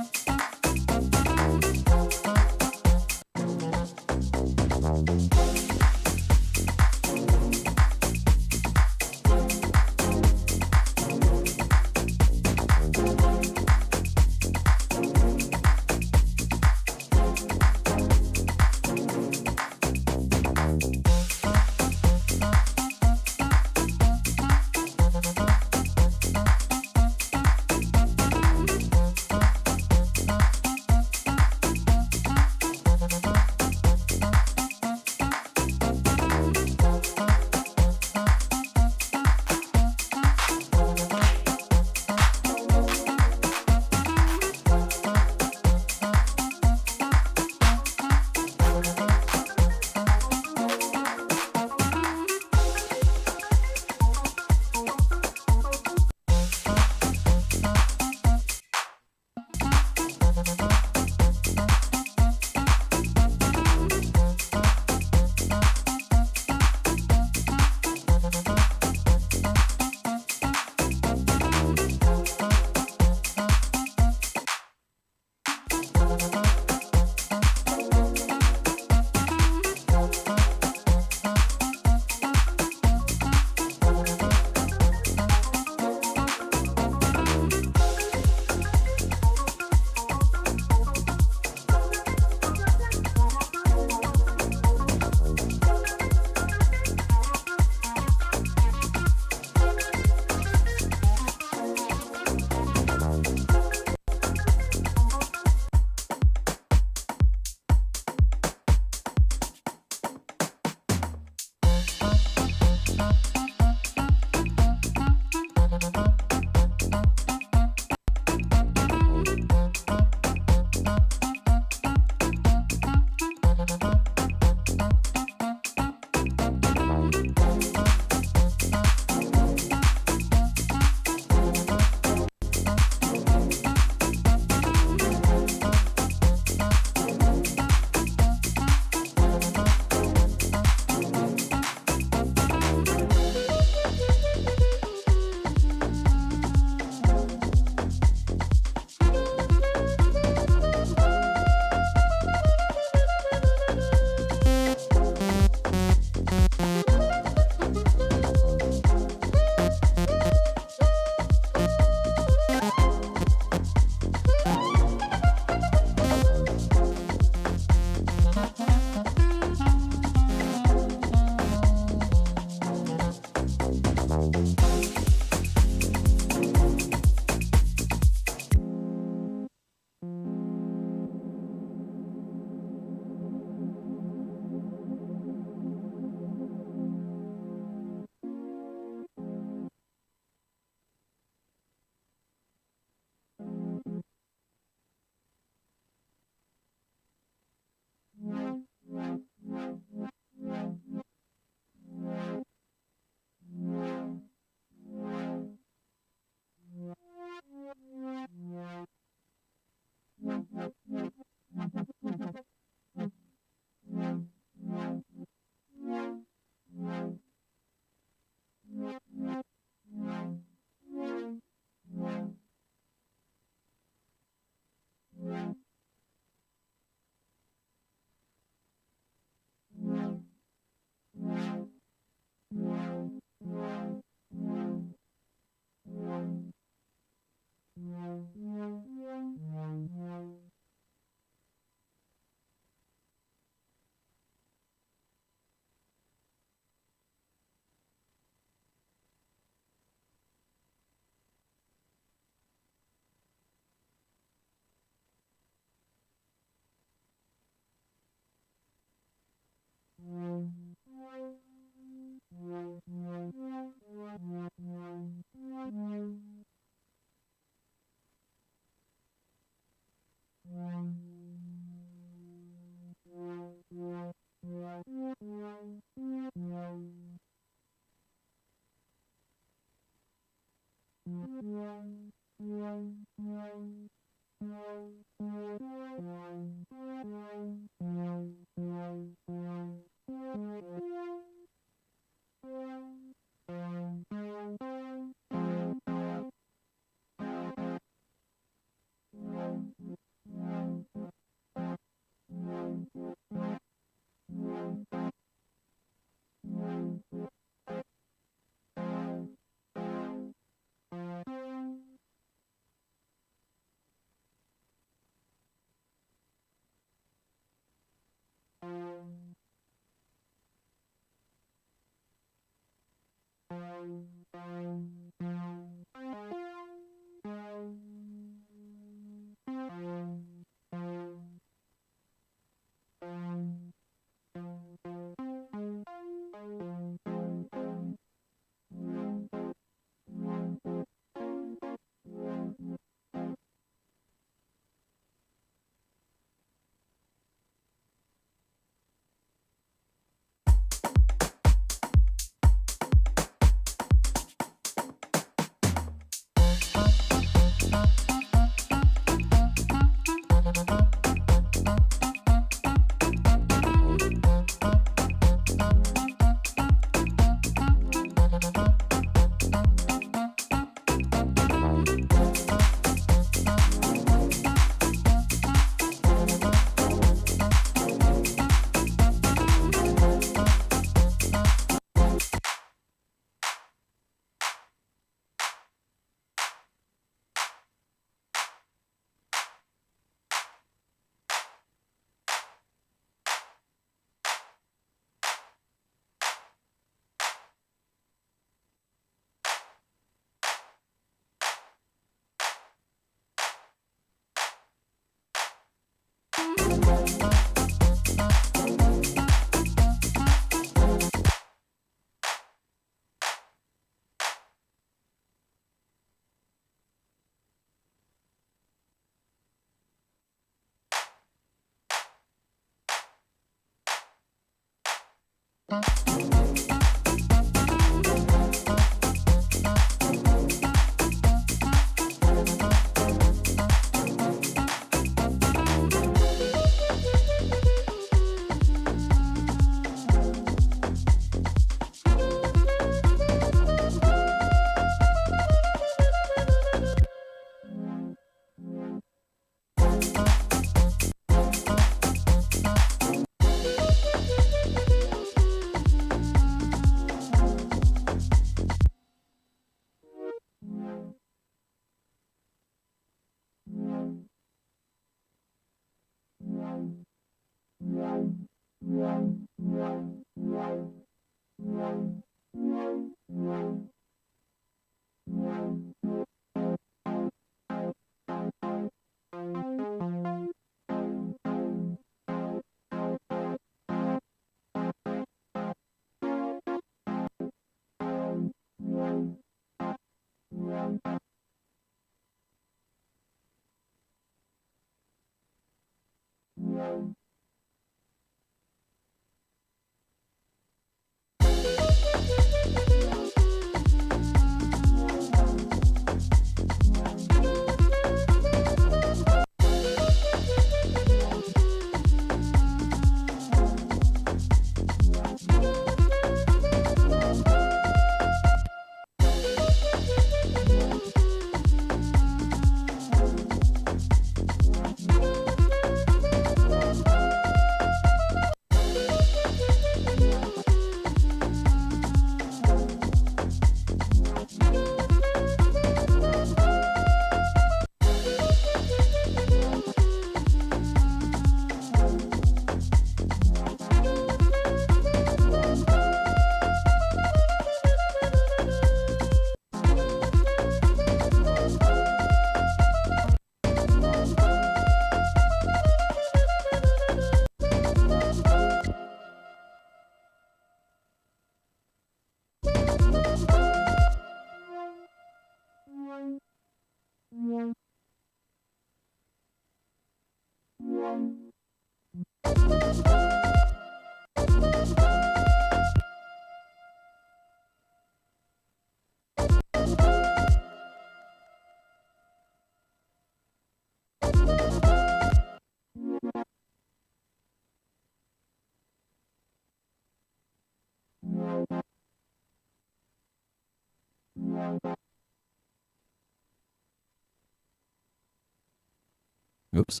Oops.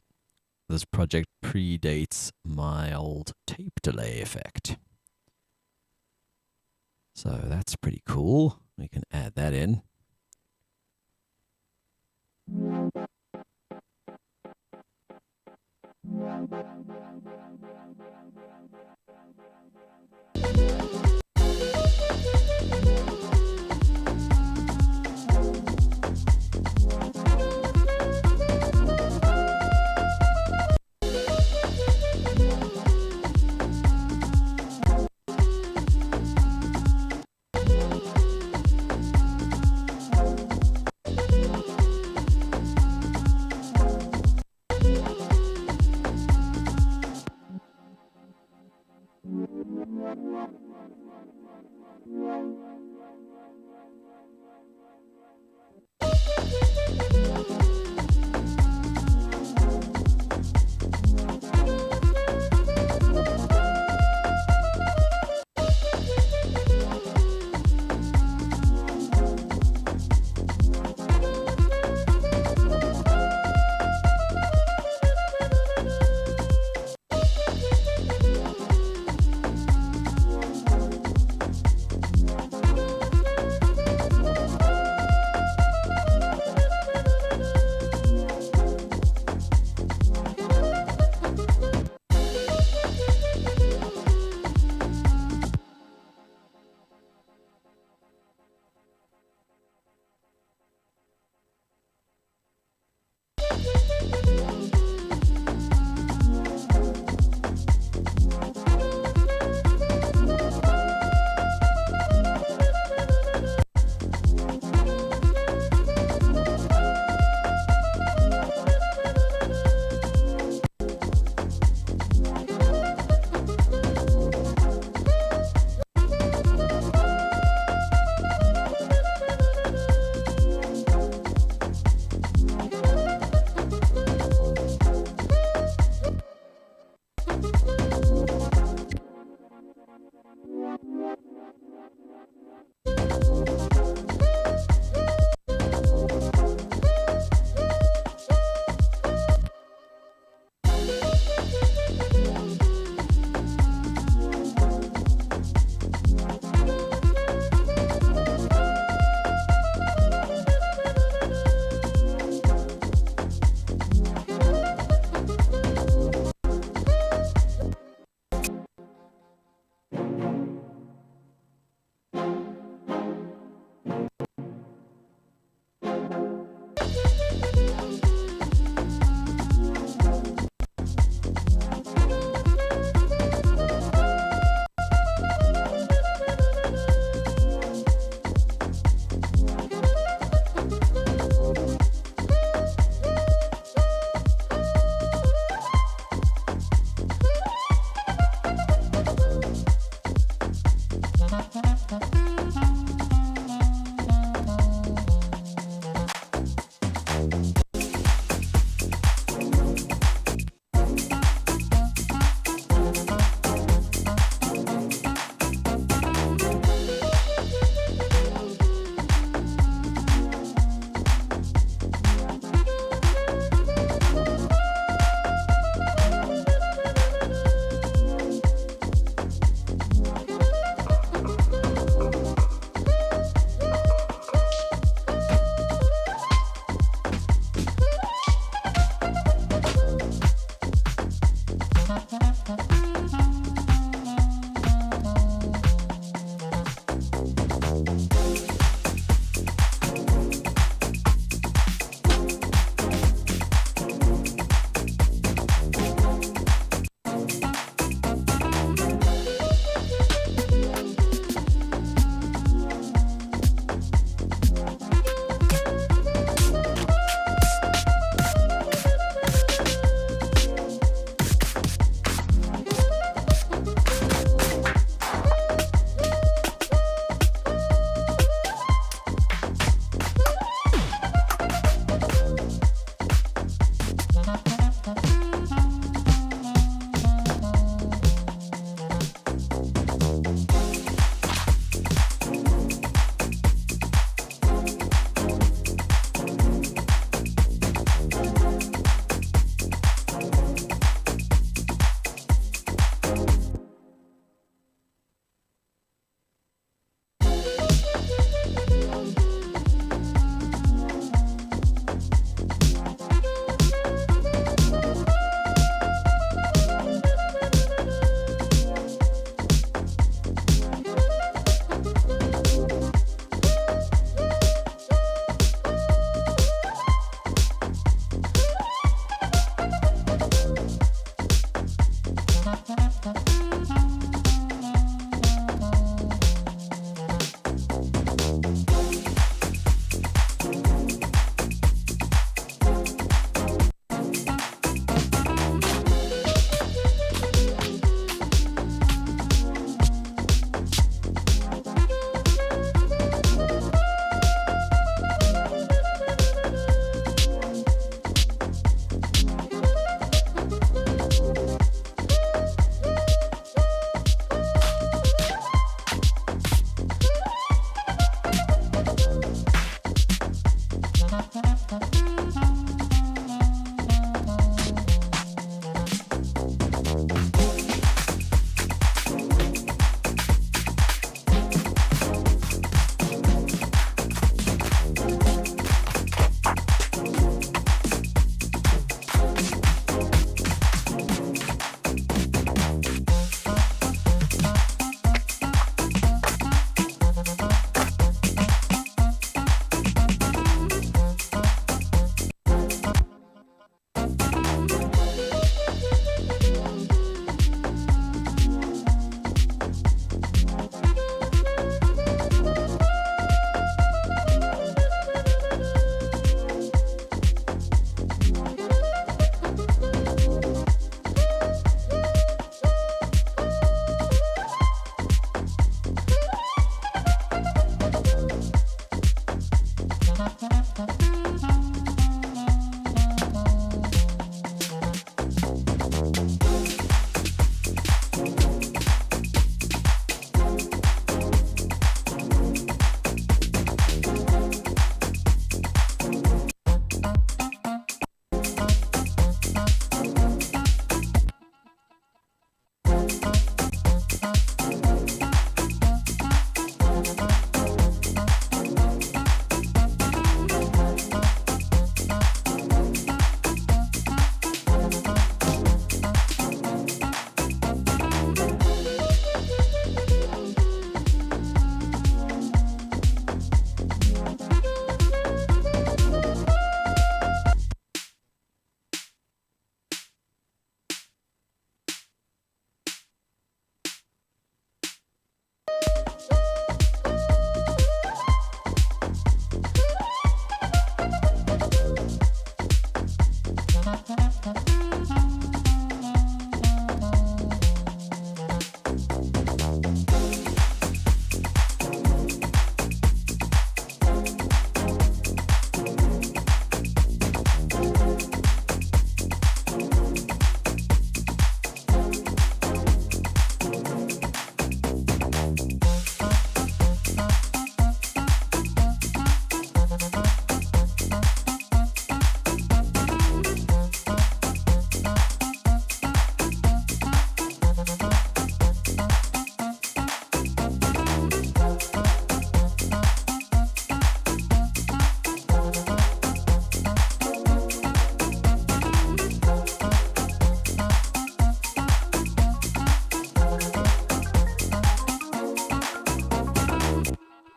This project predates my old tape delay effect. So that's pretty cool. We can add that in.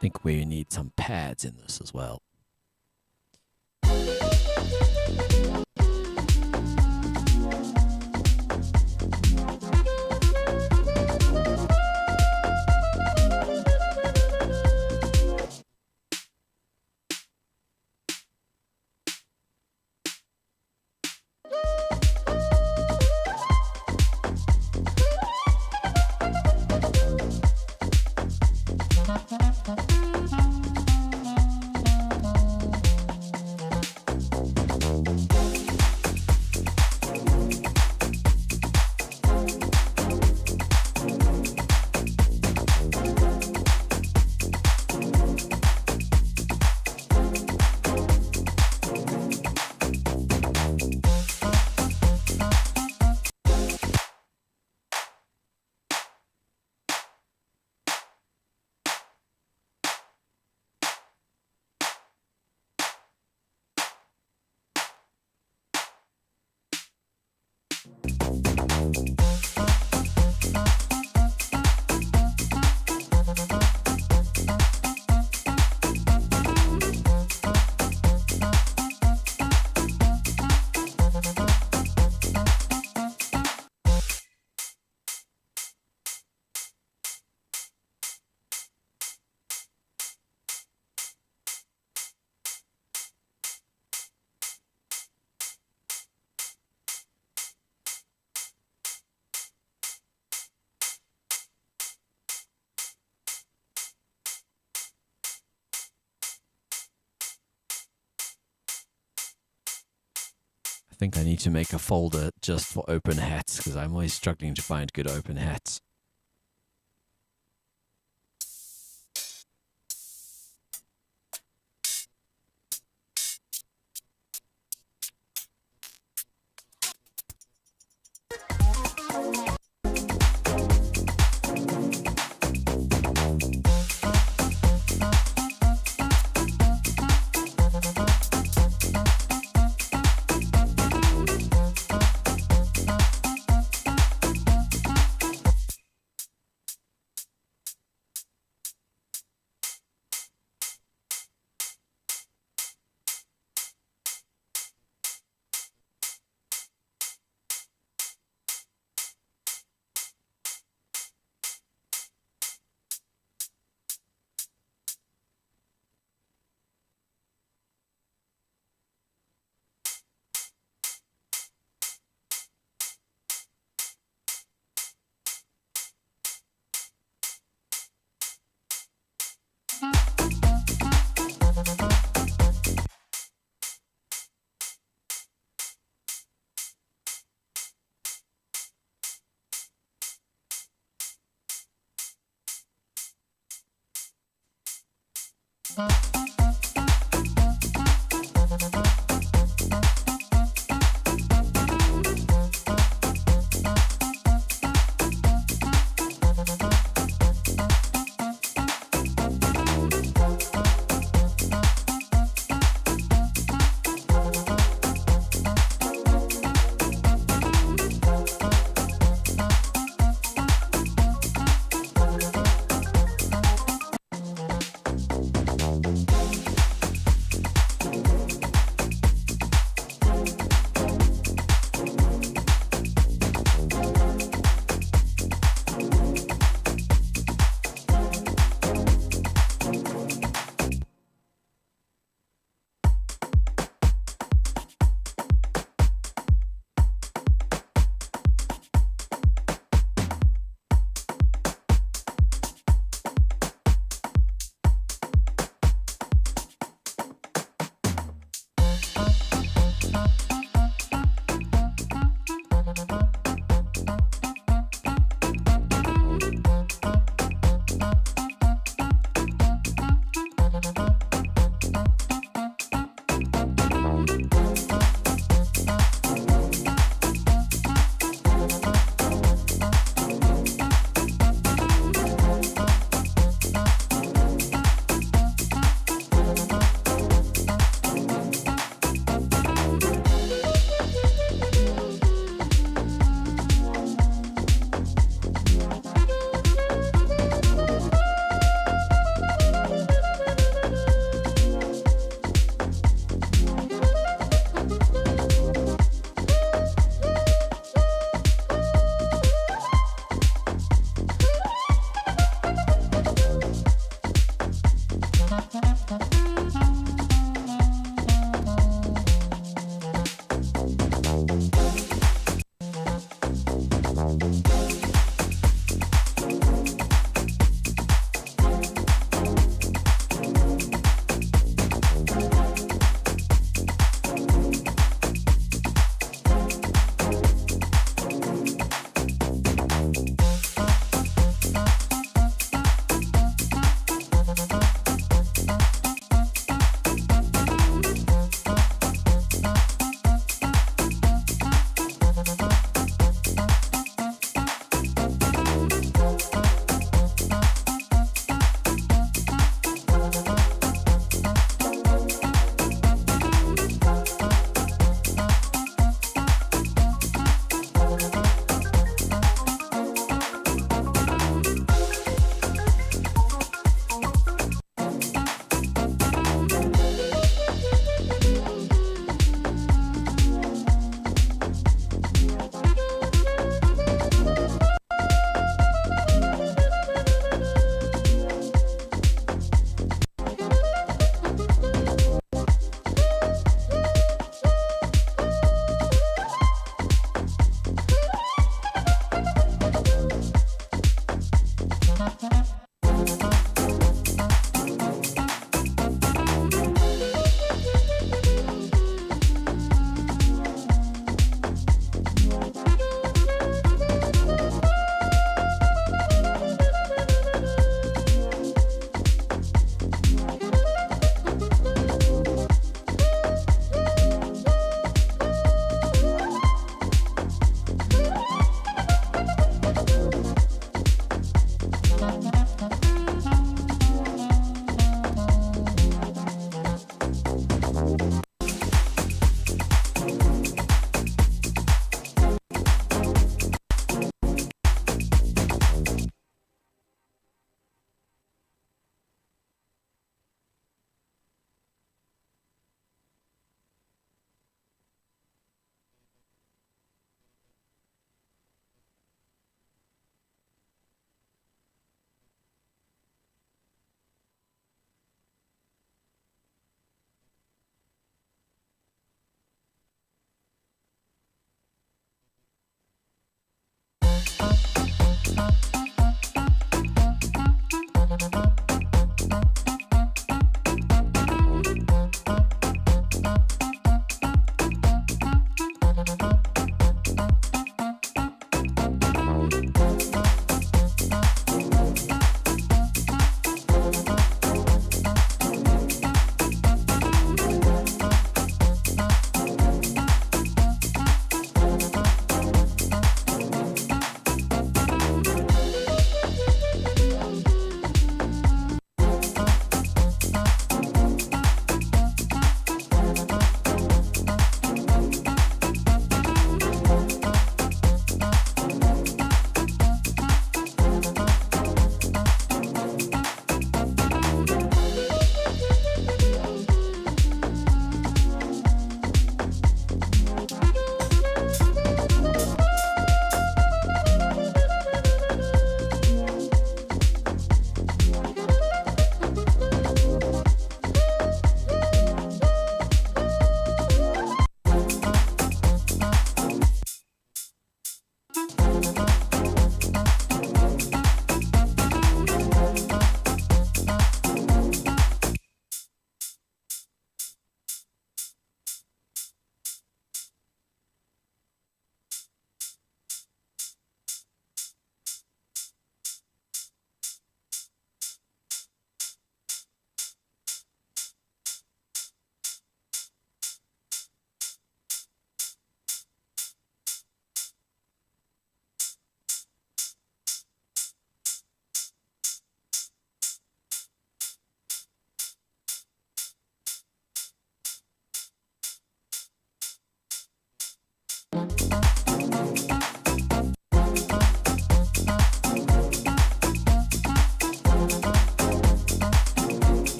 think we need some pads in this as well. I think I need to make a folder just for open hats because I'm always struggling to find good open hats.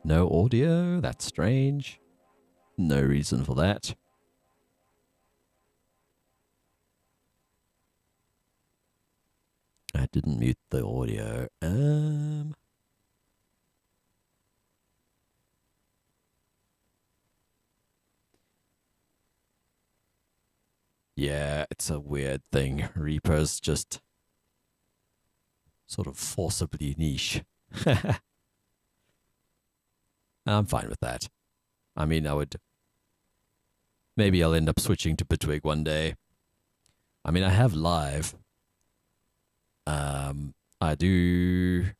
No audio? That's strange. No reason for that. I didn't mute the audio. Yeah, it's a weird thing. Reaper's just sort of forcibly niche. I'm fine with that. I mean, maybe I'll end up switching to Bitwig one day. I mean, I have live. I don't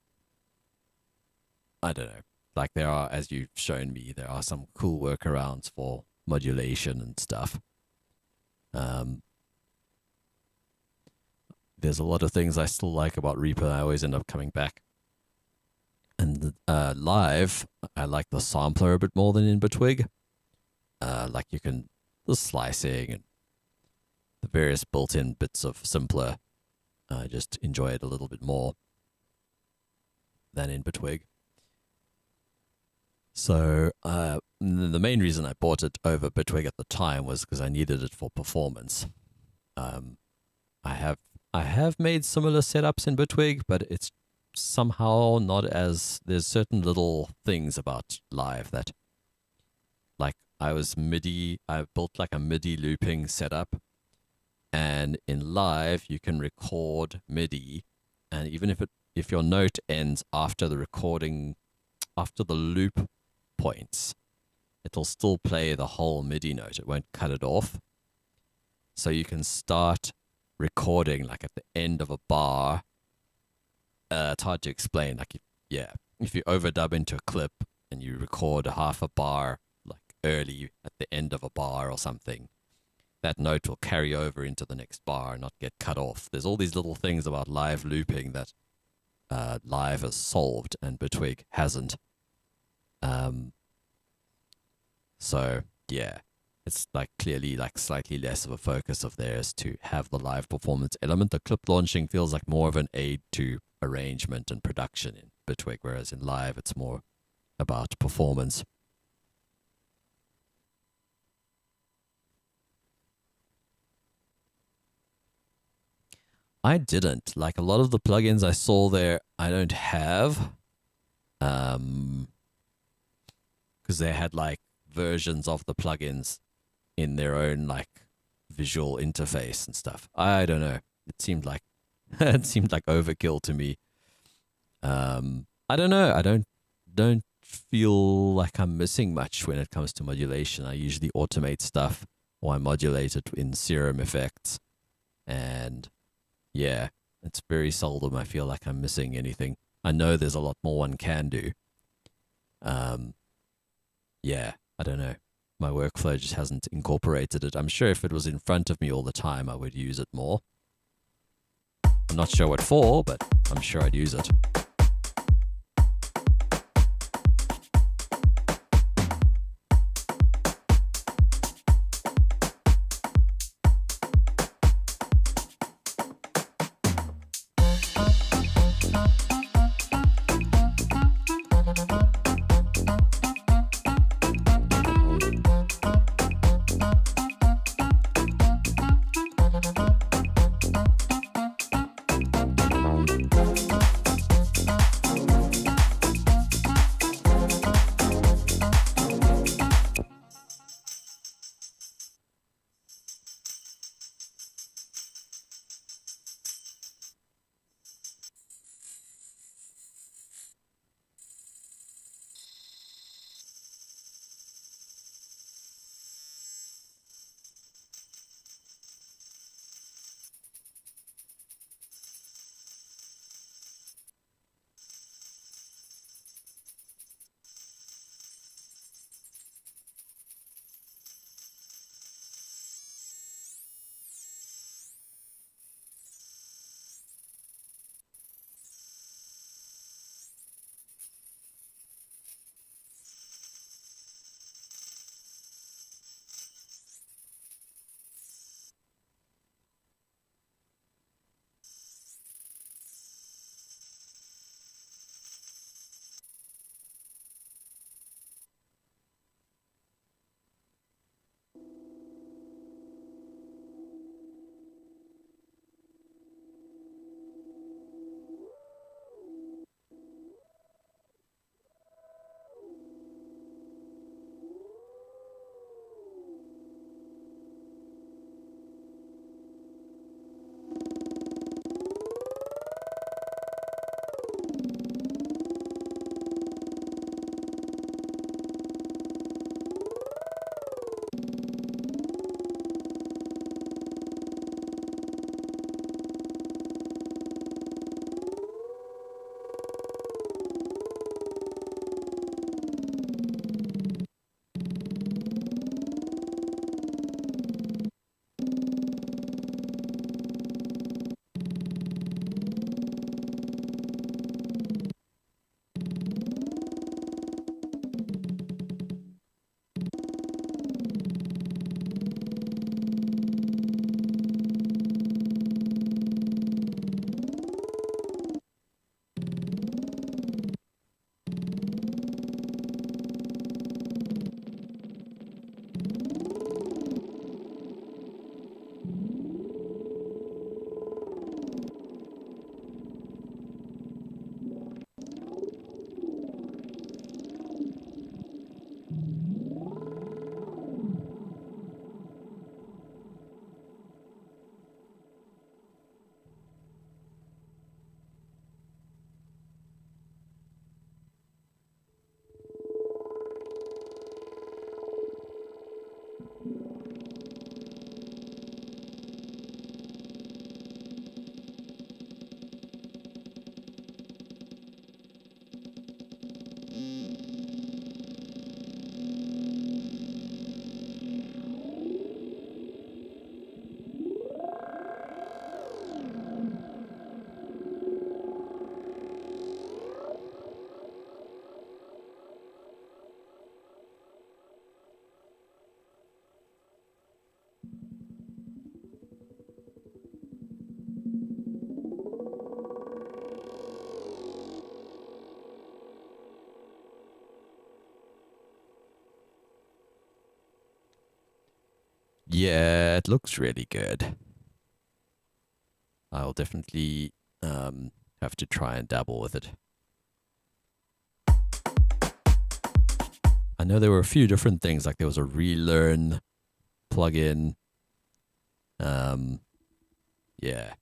know. Like there are, as you've shown me, there are some cool workarounds for modulation and stuff. There's a lot of things I still like about Reaper. I always end up coming back. And live, I like the sampler a bit more than in Bitwig. Like you can, the slicing and the various built-in bits of simpler. I just enjoy it a little bit more than in Bitwig. So the main reason I bought it over Bitwig at the time was because I needed it for performance. I have made similar setups in Bitwig, but it's somehow not as, there's certain little things about live that, like I built like a MIDI looping setup, and in live you can record MIDI, and even if your note ends after the recording, after the loop points, it'll still play the whole MIDI note. It won't cut it off. So you can start recording like at the end of a bar. It's hard to explain. Like, if you overdub into a clip and you record half a bar like early at the end of a bar or something, that note will carry over into the next bar and not get cut off. There's all these little things about live looping that live has solved and Bitwig hasn't. So yeah, it's like clearly like slightly less of a focus of theirs to have the live performance element. The clip launching feels like more of an aid to arrangement and production in Bitwig, whereas in live it's more about performance. I didn't. Like a lot of the plugins I saw there, I don't have. Because they had like versions of the plugins in their own like visual interface and stuff. I don't know. It seemed like overkill to me. I don't know. I don't feel like I'm missing much when it comes to modulation. I usually automate stuff or I modulate it in Serum effects, and yeah, it's very seldom I feel like I'm missing anything. I know there's a lot more one can do. Yeah, I don't know. My workflow just hasn't incorporated it. I'm sure if it was in front of me all the time, I would use it more. I'm not sure what for, but I'm sure I'd use it. Yeah, it looks really good. I'll definitely have to try and dabble with it. I know there were a few different things, like there was a relearn plugin. Yeah.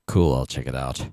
Cool, I'll check it out.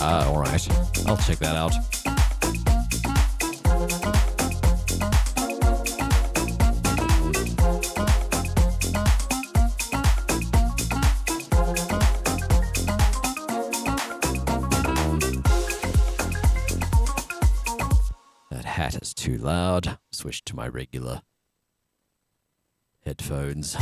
Alright, I'll check that out. That hat is too loud. Switch to my regular headphones.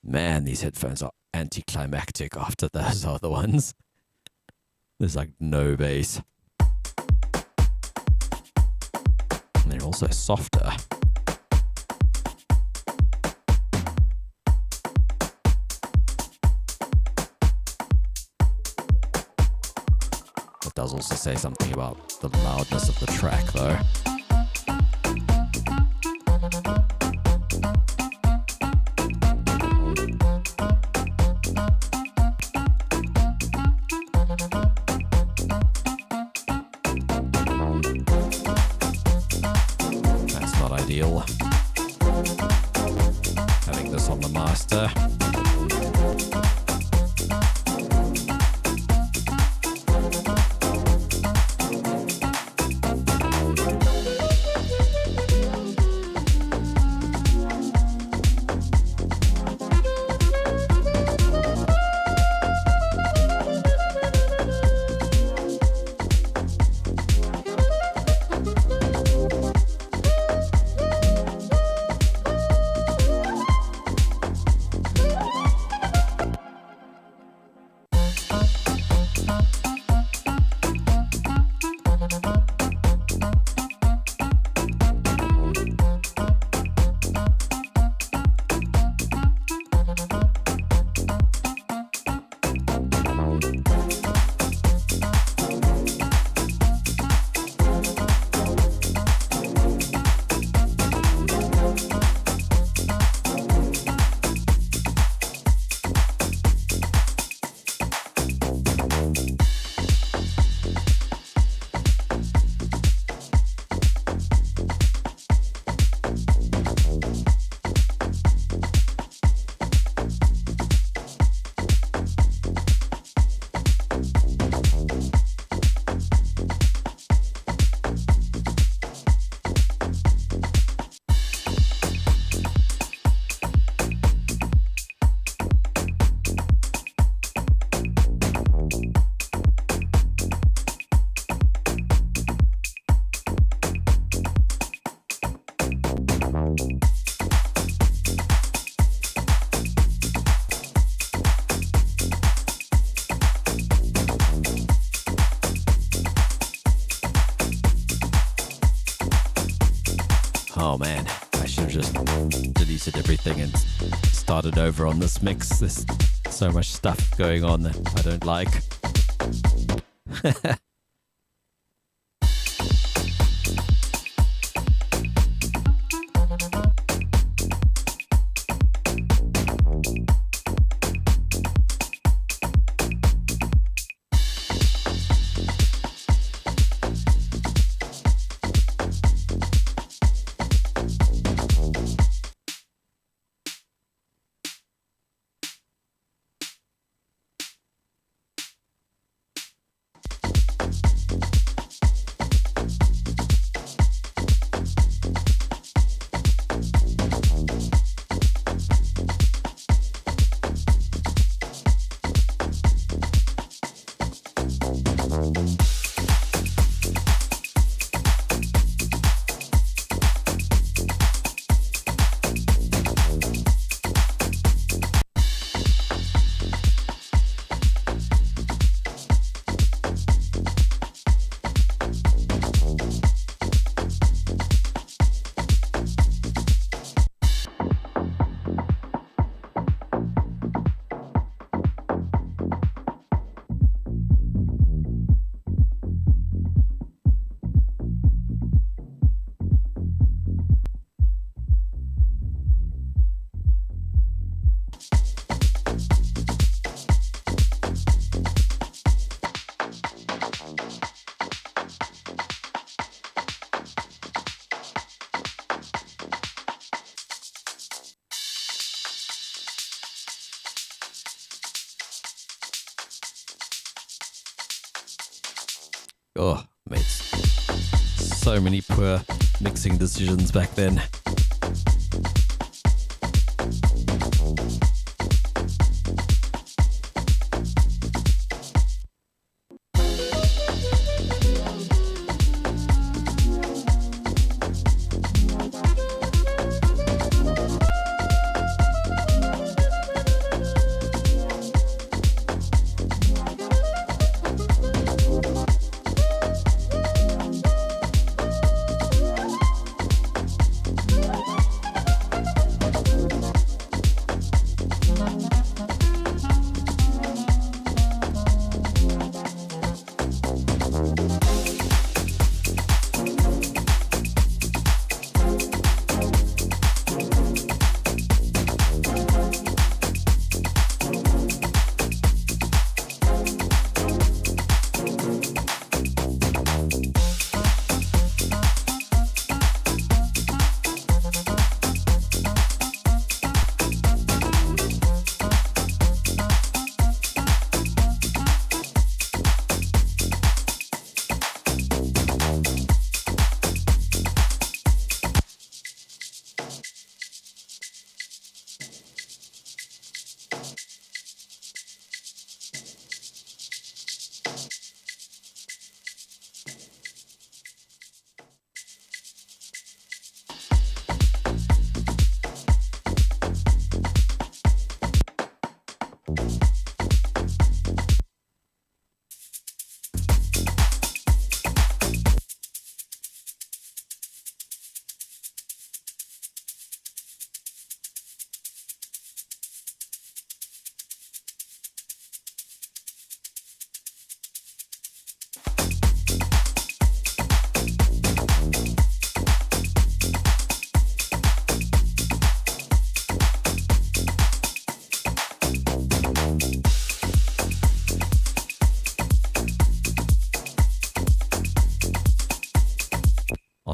Man, these headphones are anticlimactic after those other ones. There's like no bass. And they're also softer. It does also say something about the loudness of the track, though. That's not ideal. Having this on the master. Oh man, I should have just deleted everything and started over on this mix. There's so much stuff going on that I don't like. Oh, mate. So many poor mixing decisions back then.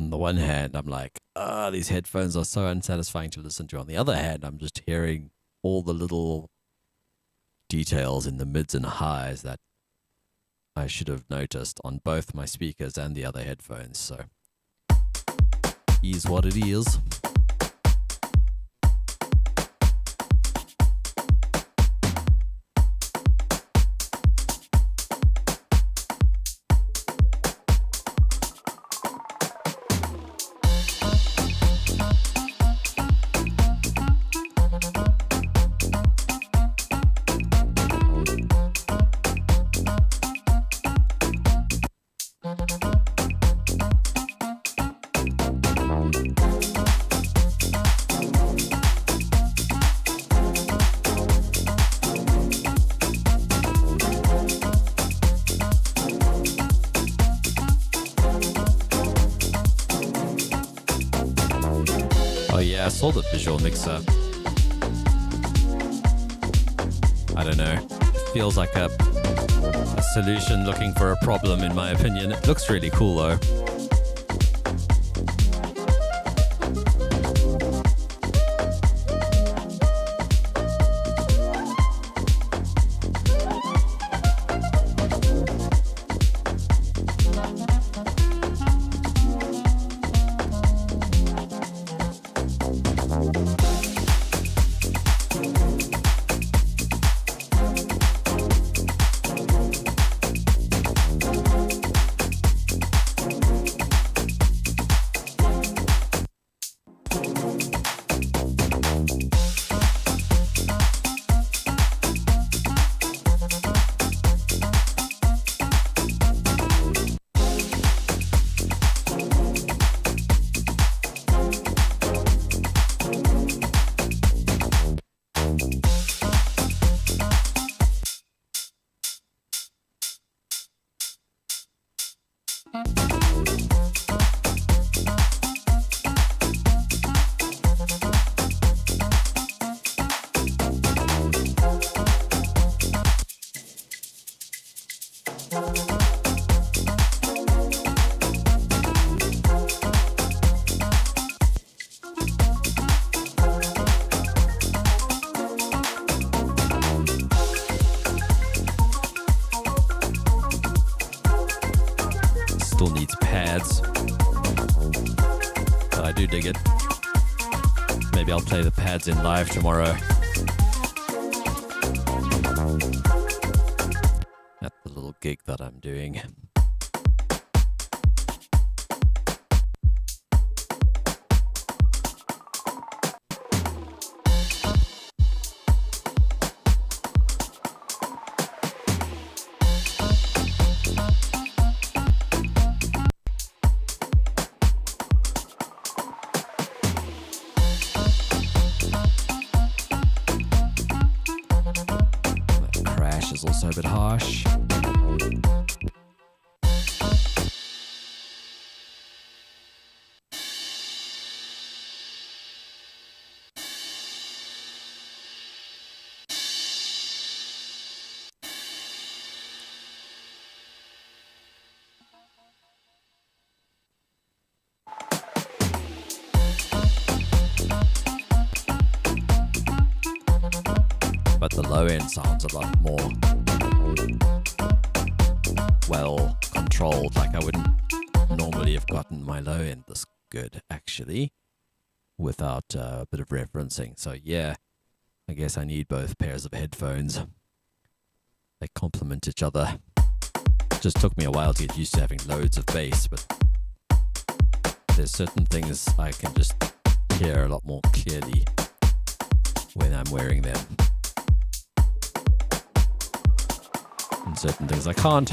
on the one hand, I'm like, these headphones are so unsatisfying to listen to. On the other hand, I'm just hearing all the little details in the mids and highs that I should have noticed on both my speakers and the other headphones. So, is what it is. Oh yeah, I saw the visual mixer. I don't know. It feels like a solution looking for a problem, in my opinion. It looks really cool though. Still needs pads, but I do dig it. Maybe I'll play the pads in live tomorrow at the little gig that I'm doing. Is also a bit harsh. But the low end sounds a lot more well controlled. Like I wouldn't normally have gotten my low end this good actually without a bit of referencing. So yeah, I guess I need both pairs of headphones. They complement each other. Just took me a while to get used to having loads of bass, but there's certain things I can just hear a lot more clearly when I'm wearing them. And certain things I can't.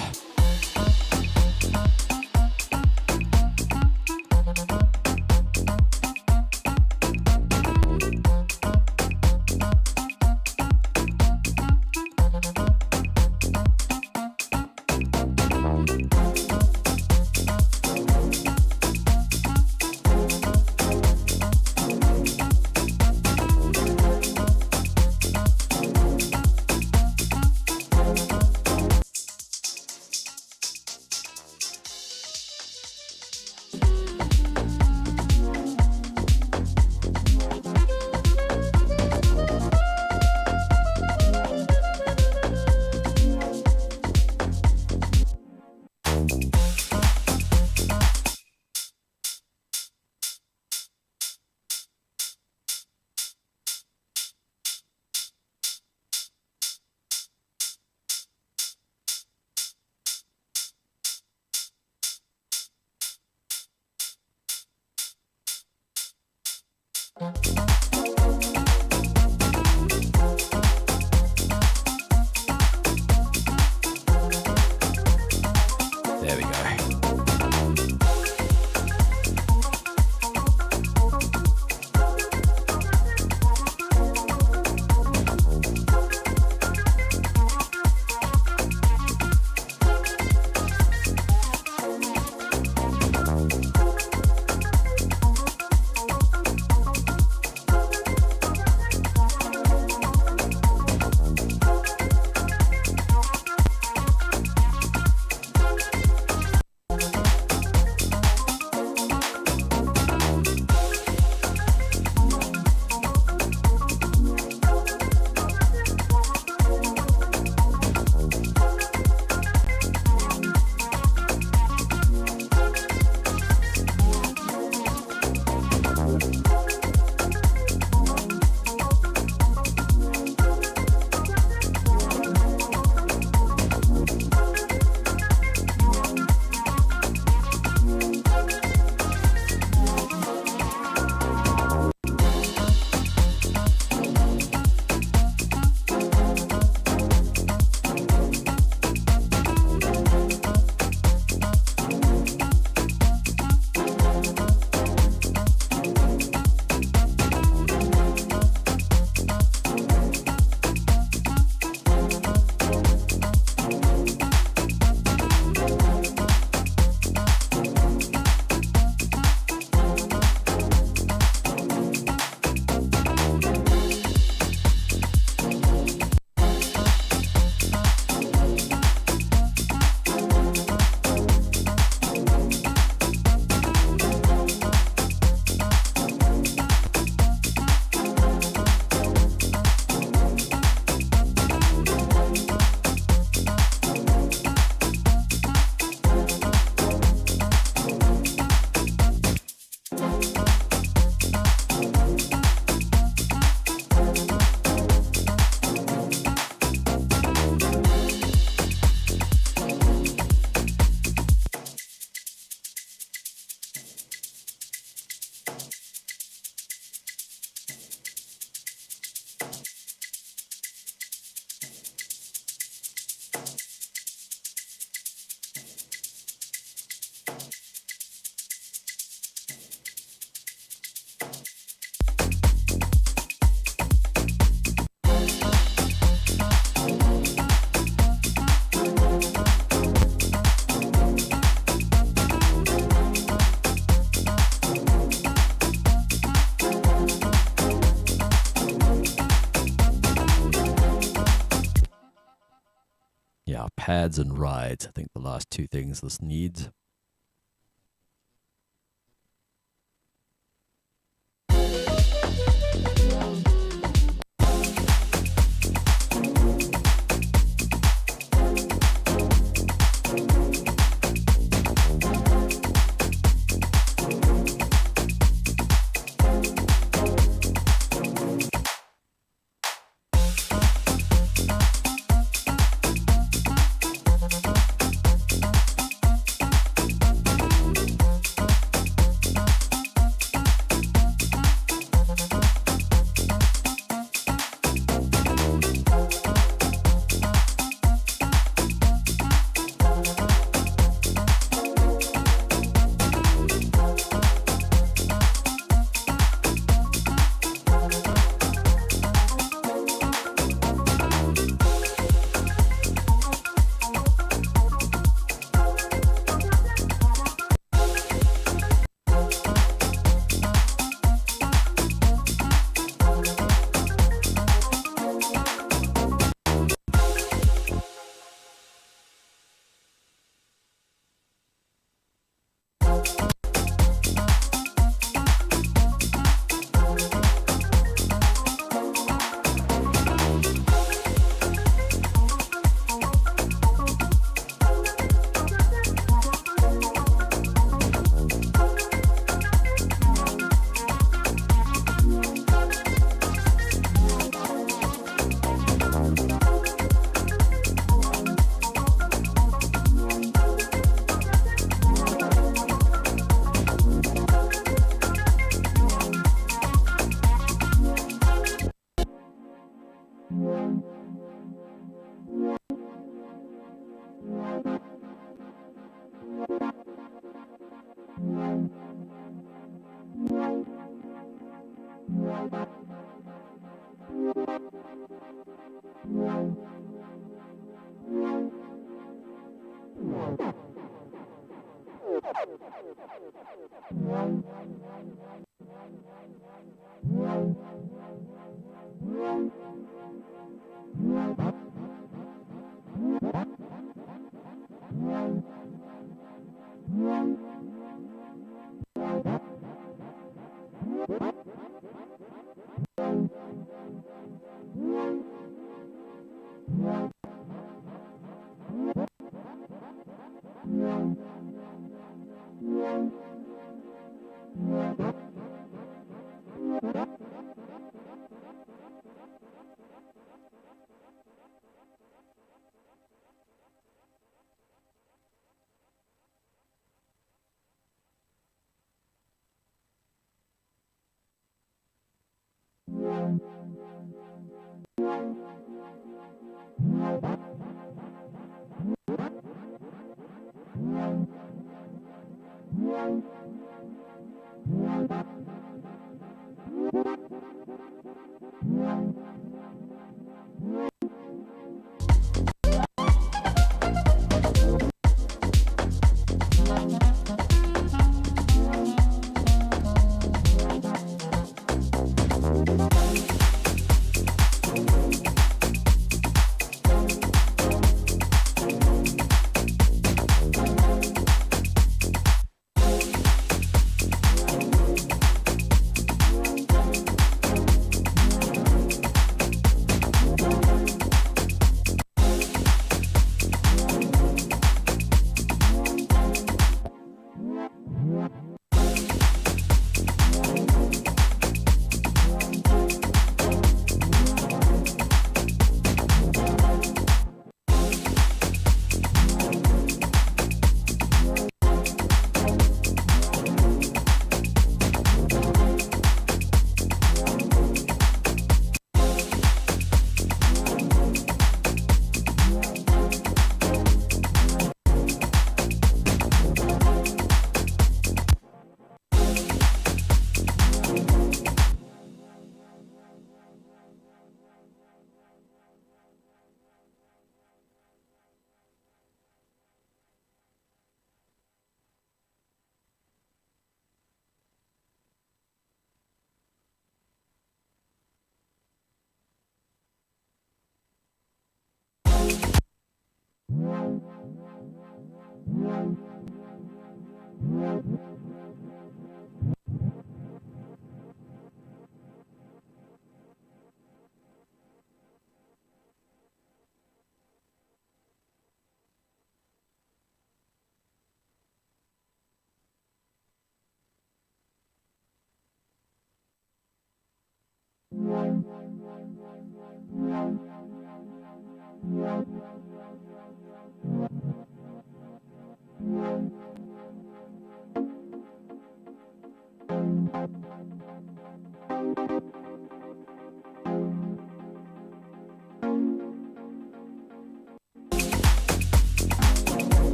Now, pads and rides. I think the last two things this needs.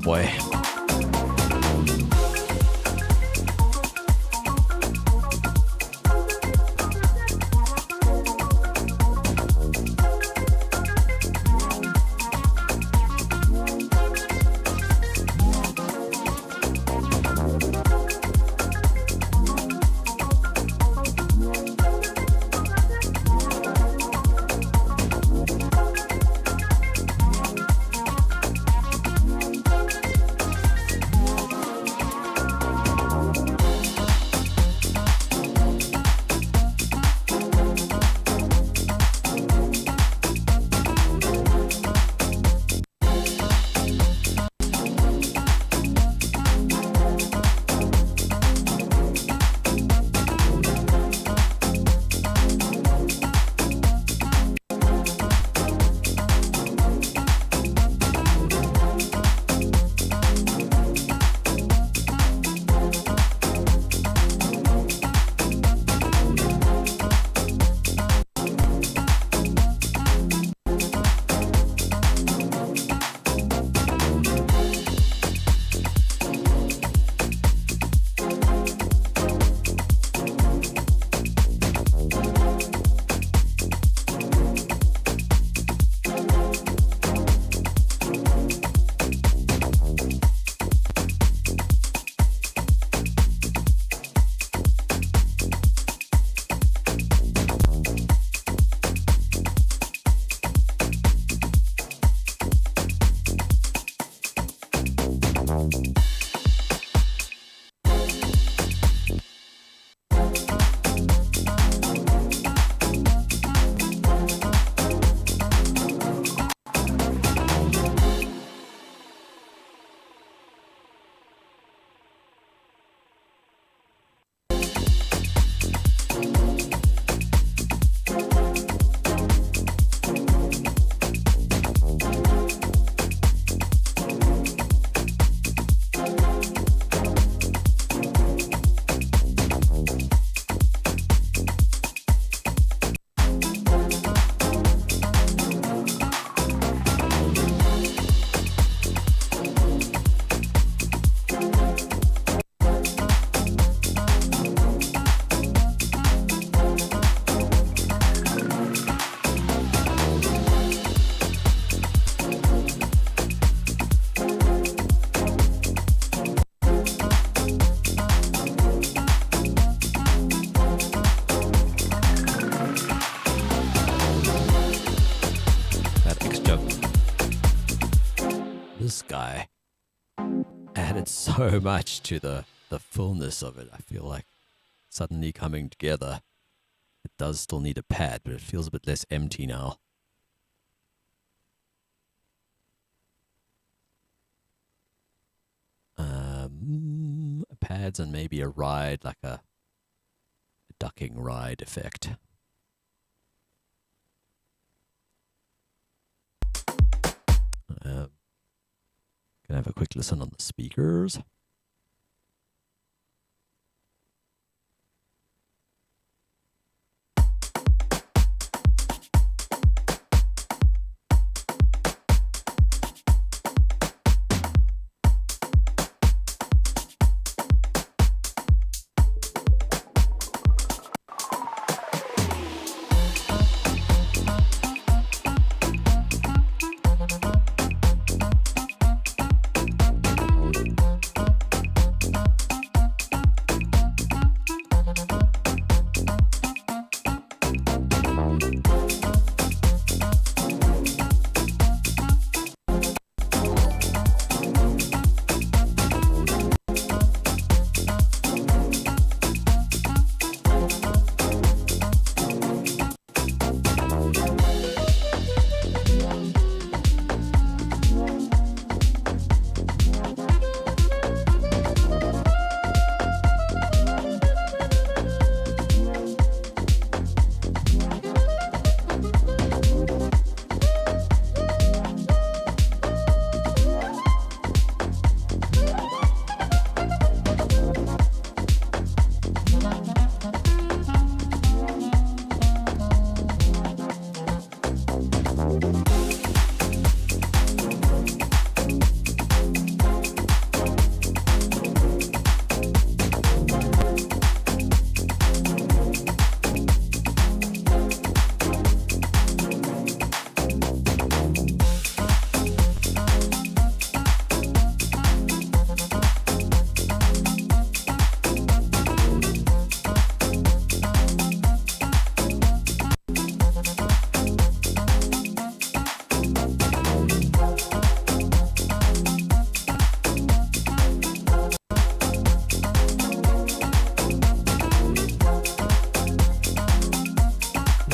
boy. This guy added so much to the fullness of it. I feel like suddenly coming together. It does still need a pad, but it feels a bit less empty now. Pads and maybe a ride, like a ducking ride effect. Can I have a quick listen on the speakers?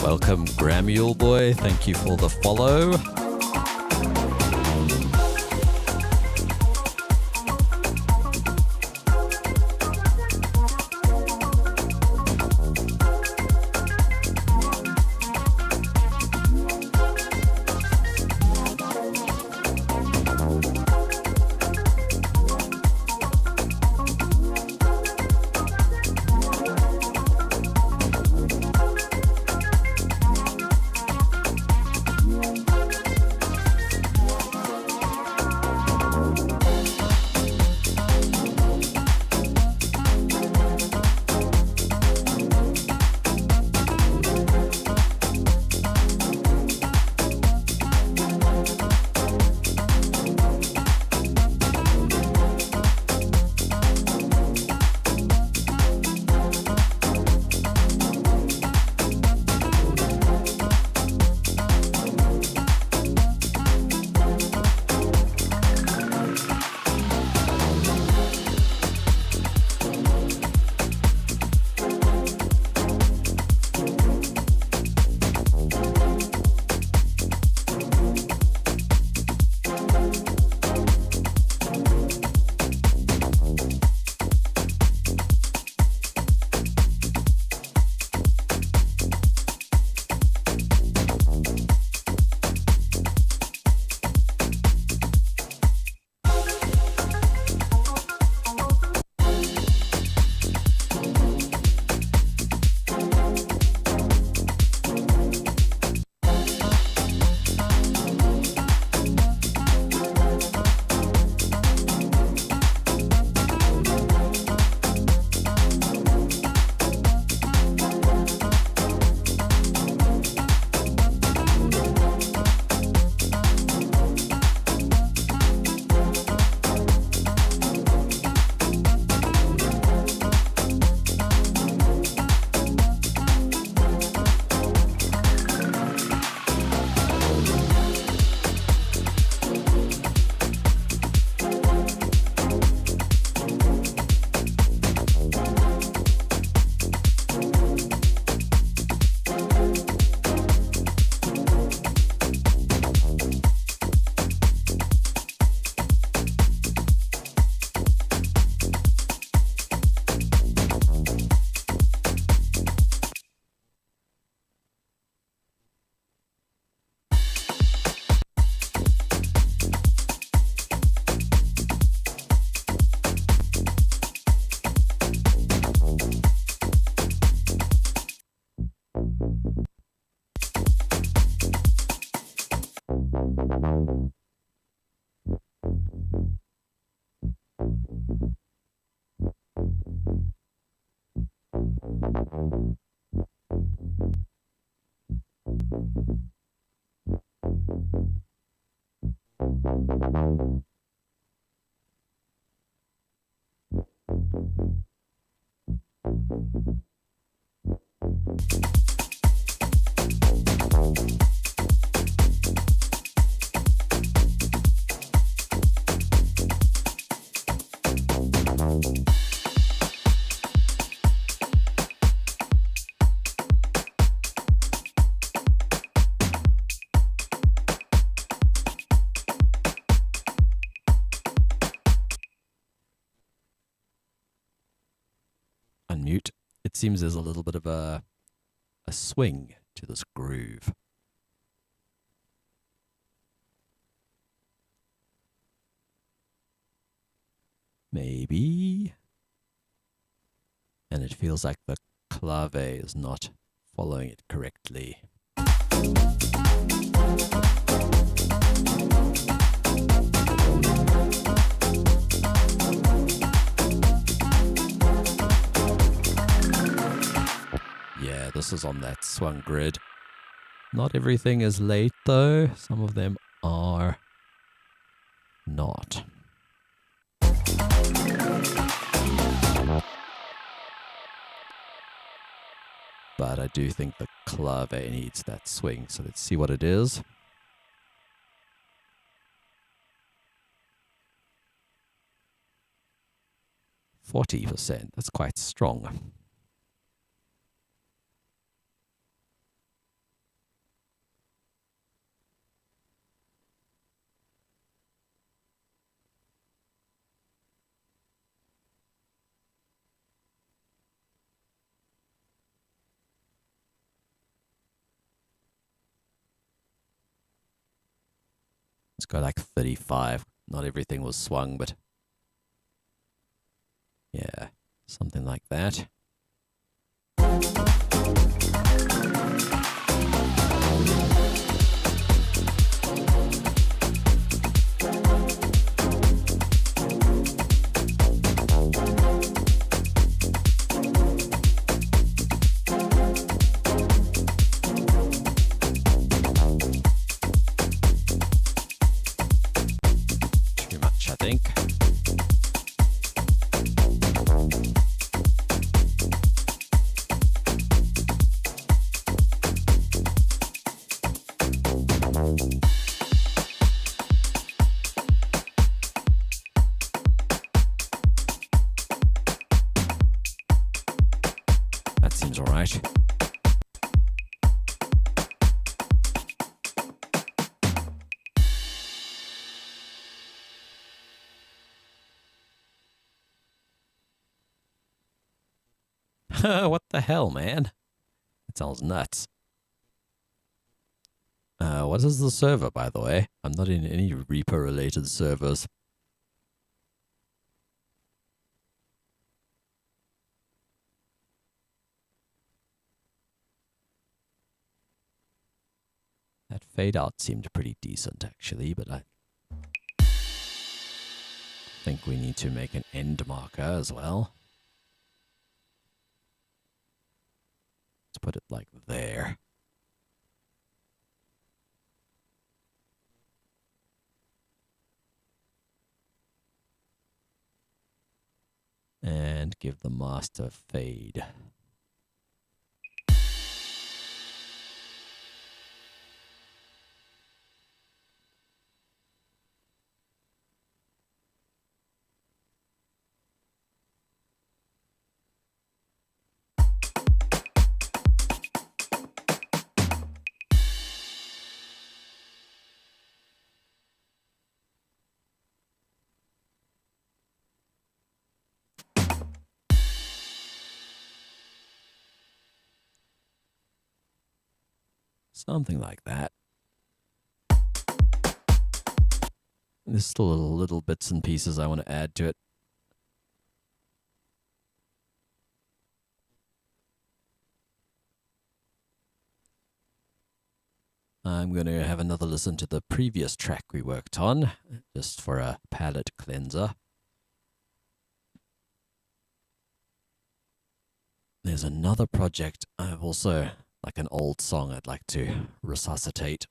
Welcome, Gramule Boy. Thank you for the follow. Unmute. It seems there's a little bit of a swing to this groove. Maybe. And it feels like the clave is not following it correctly. Yeah, this is on that swung grid. Not everything is late though. Some of them are not. But I do think the clave needs that swing. So let's see what it is. %. That's quite strong. Let's go like 35. Not everything was swung, but yeah, something like that. Too much, I think. That seems all right. What the hell, man? It sounds nuts. What is the server, by the way? I'm not in any Reaper-related servers. That fade out seemed pretty decent, actually, but I think we need to make an end marker as well. Let's put it like there. And give the master fade. Something like that. There's still little bits and pieces I want to add to it. I'm going to have another listen to the previous track we worked on, just for a palate cleanser. There's another project I've also, like an old song I'd like to resuscitate.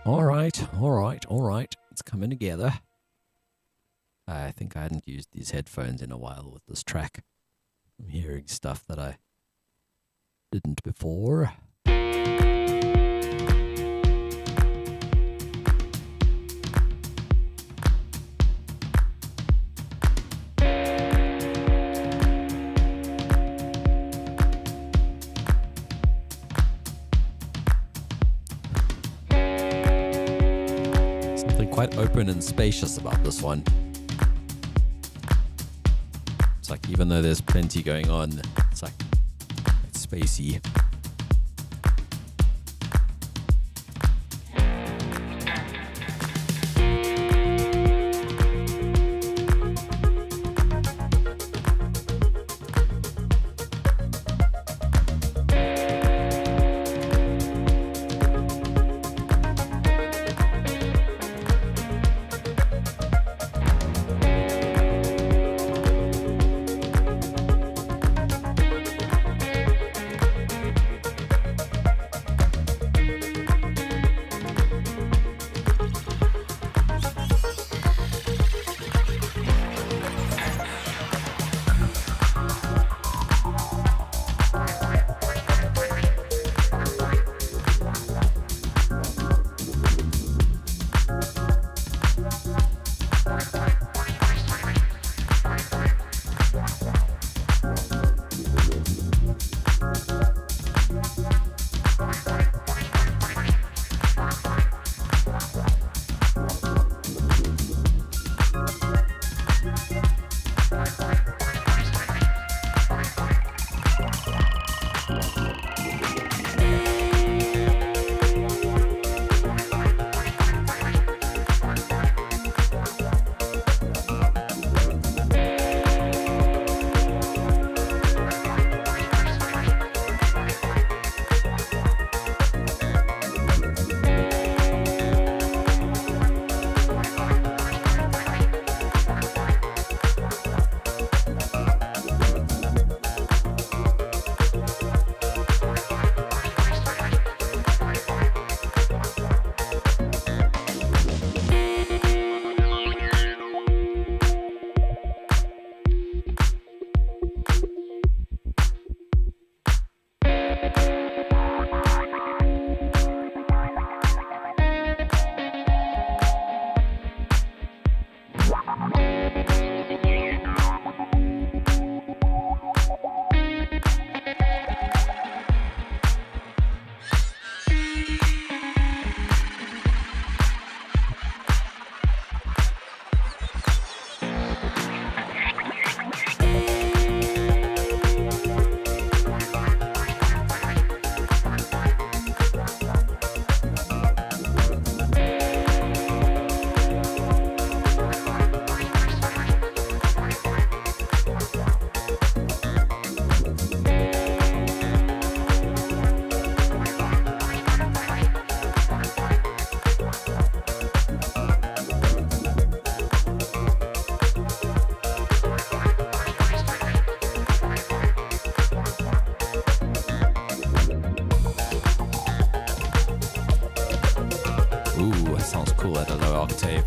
All right. It's coming together. I think I hadn't used these headphones in a while with this track. I'm hearing stuff that I didn't before. Something quite open and spacious about this one. It's like even though there's plenty going on, it's like it's spacey. Sounds cool at a low octave.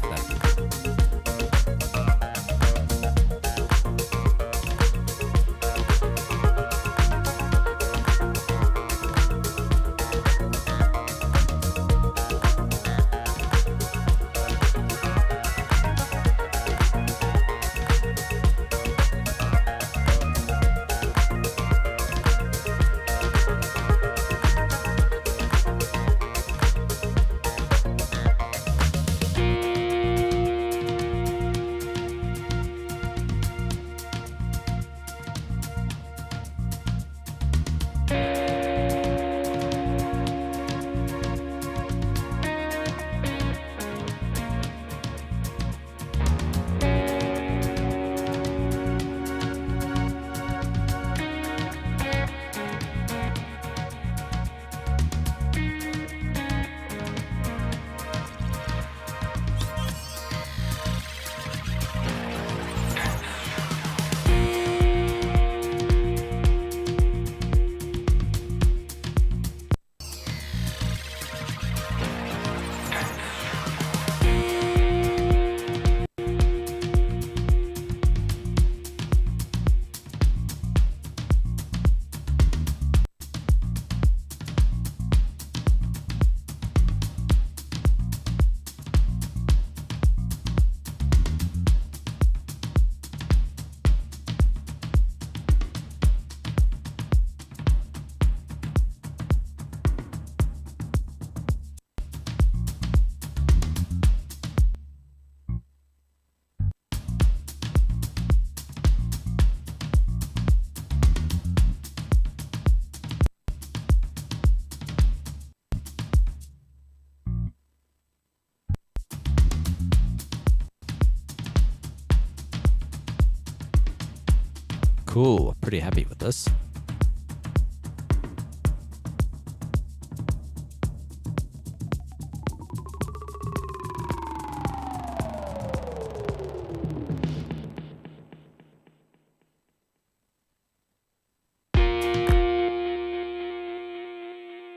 Cool. Pretty happy with this.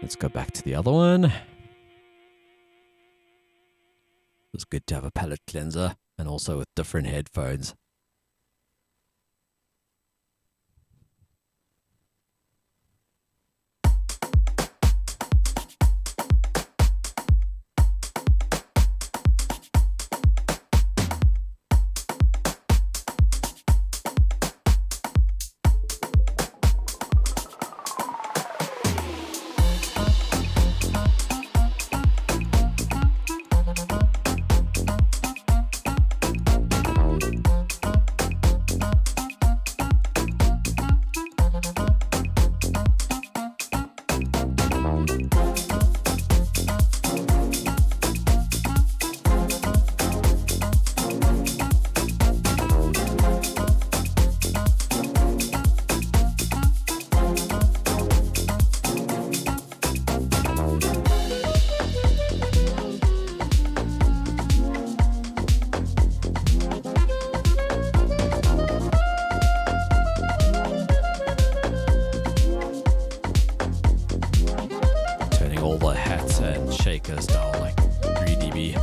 Let's go back to the other one. It's good to have a palette cleanser and also with different headphones. All the hats and shakers down like 3 dB.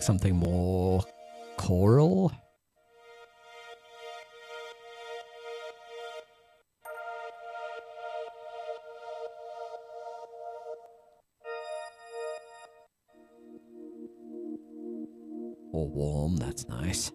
like something more choral. Or warm, that's nice.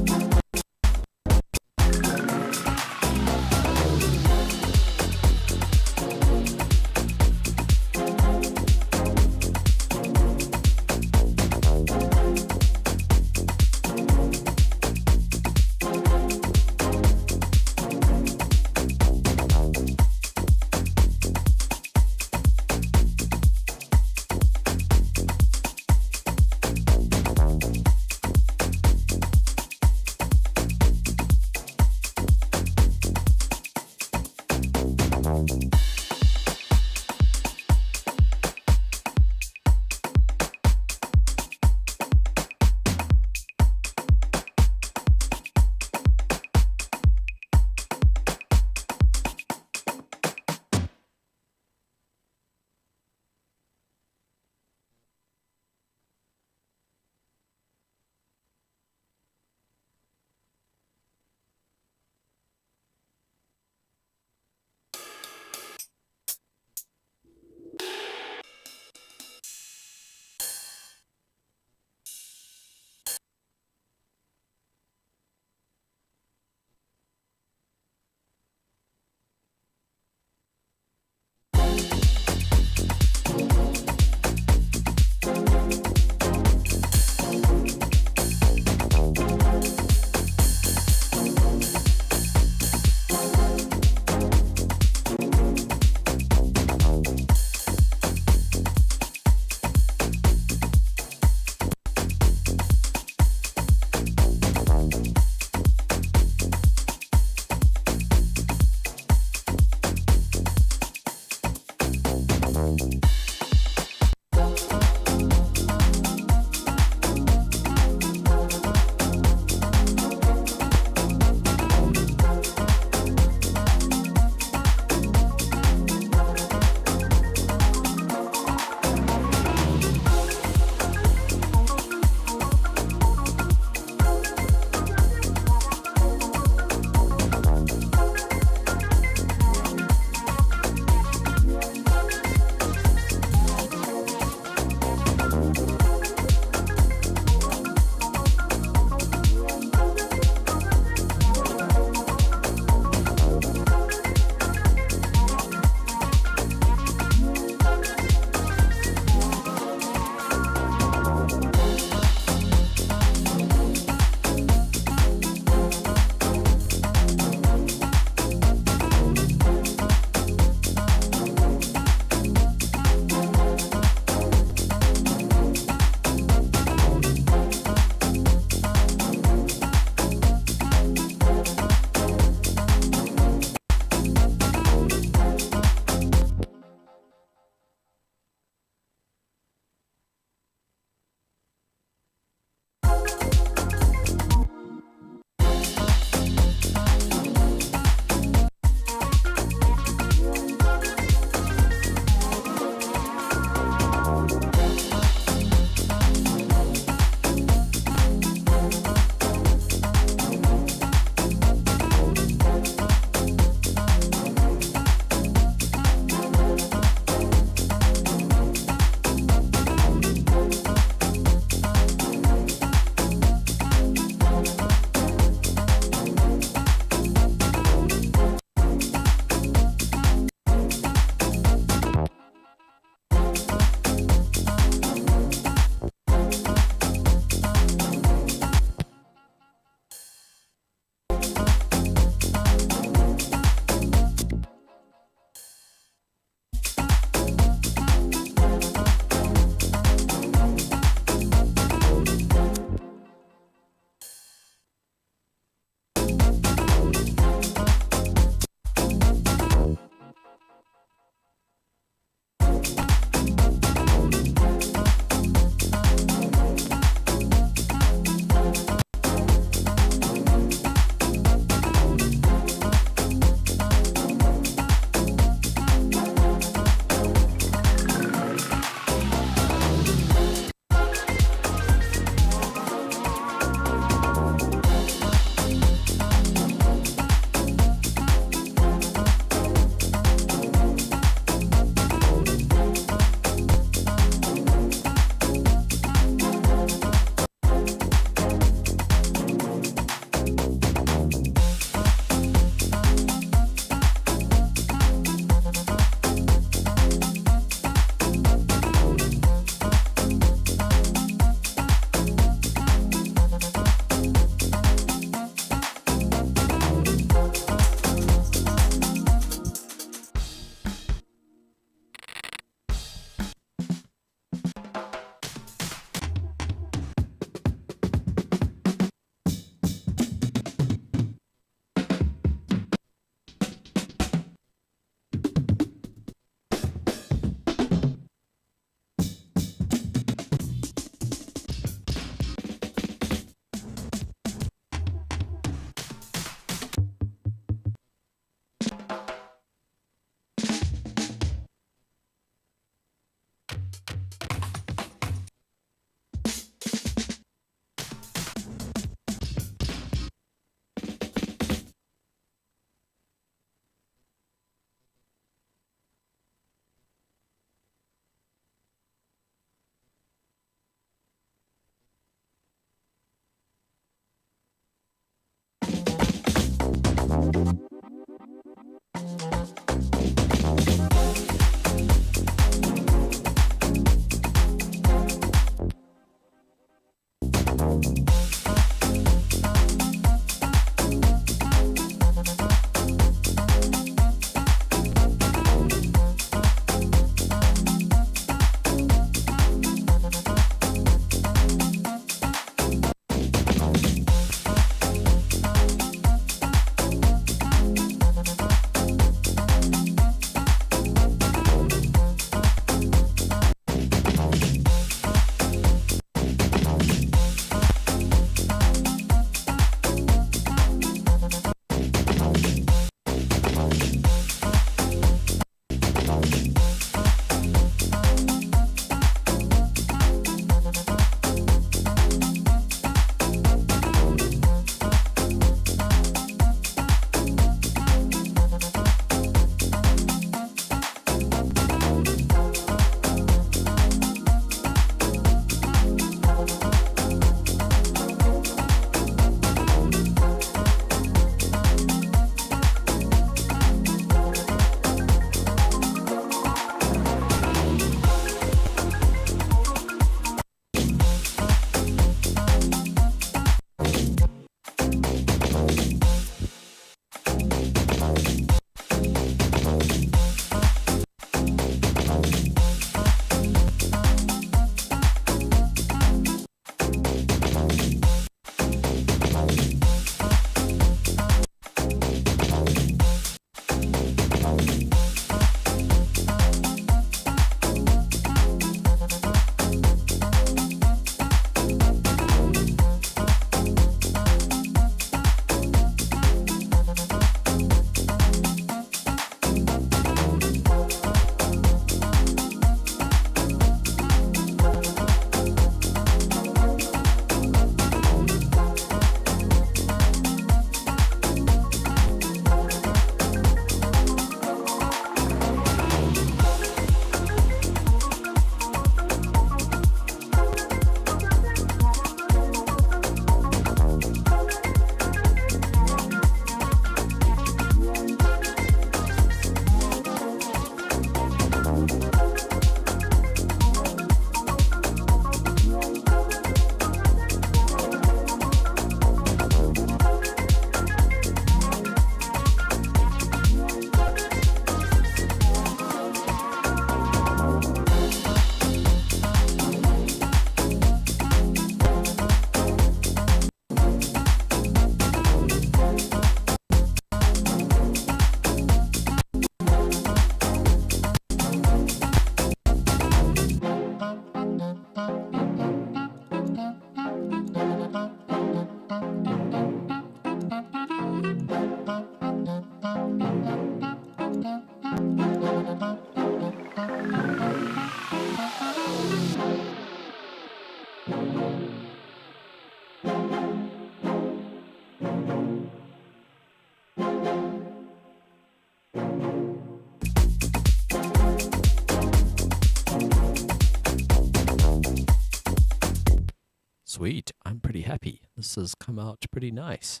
Sweet. I'm pretty happy. This has come out pretty nice.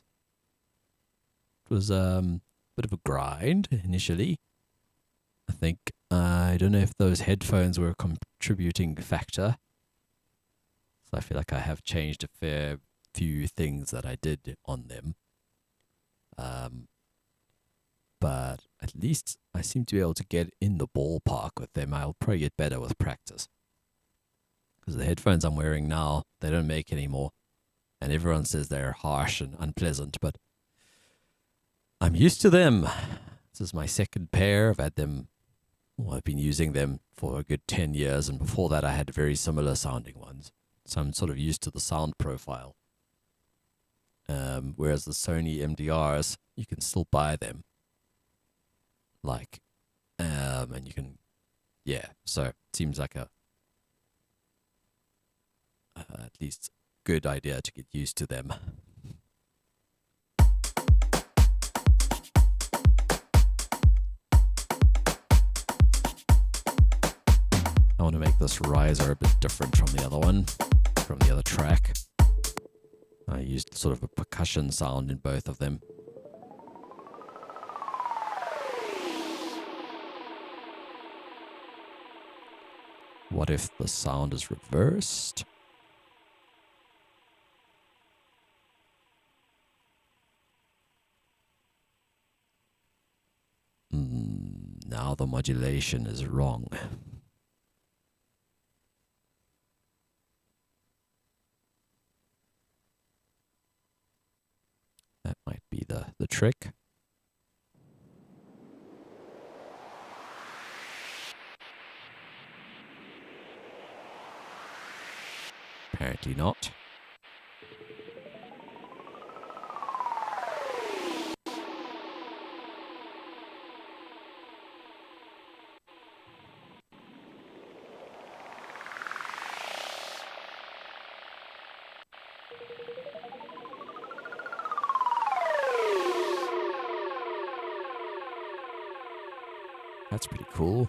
It was a bit of a grind initially. I think I don't know if those headphones were a contributing factor. So I feel like I have changed a fair few things that I did on them. But at least I seem to be able to get in the ballpark with them. I'll probably get better with practice. Because the headphones I'm wearing now, they don't make anymore. And everyone says they're harsh and unpleasant, but I'm used to them. This is my second pair. I've had them, well, I've been using them for a good 10 years, and before that I had very similar sounding ones. So I'm sort of used to the sound profile. Whereas the Sony MDRs, you can still buy them. Like, and you can, yeah, so it seems like a, at least good idea to get used to them. I want to make this riser a bit different from the other one, from the other track. I used sort of a percussion sound in both of them. What if the sound is reversed? Now the modulation is wrong. That might be the trick. Apparently not. That's pretty cool.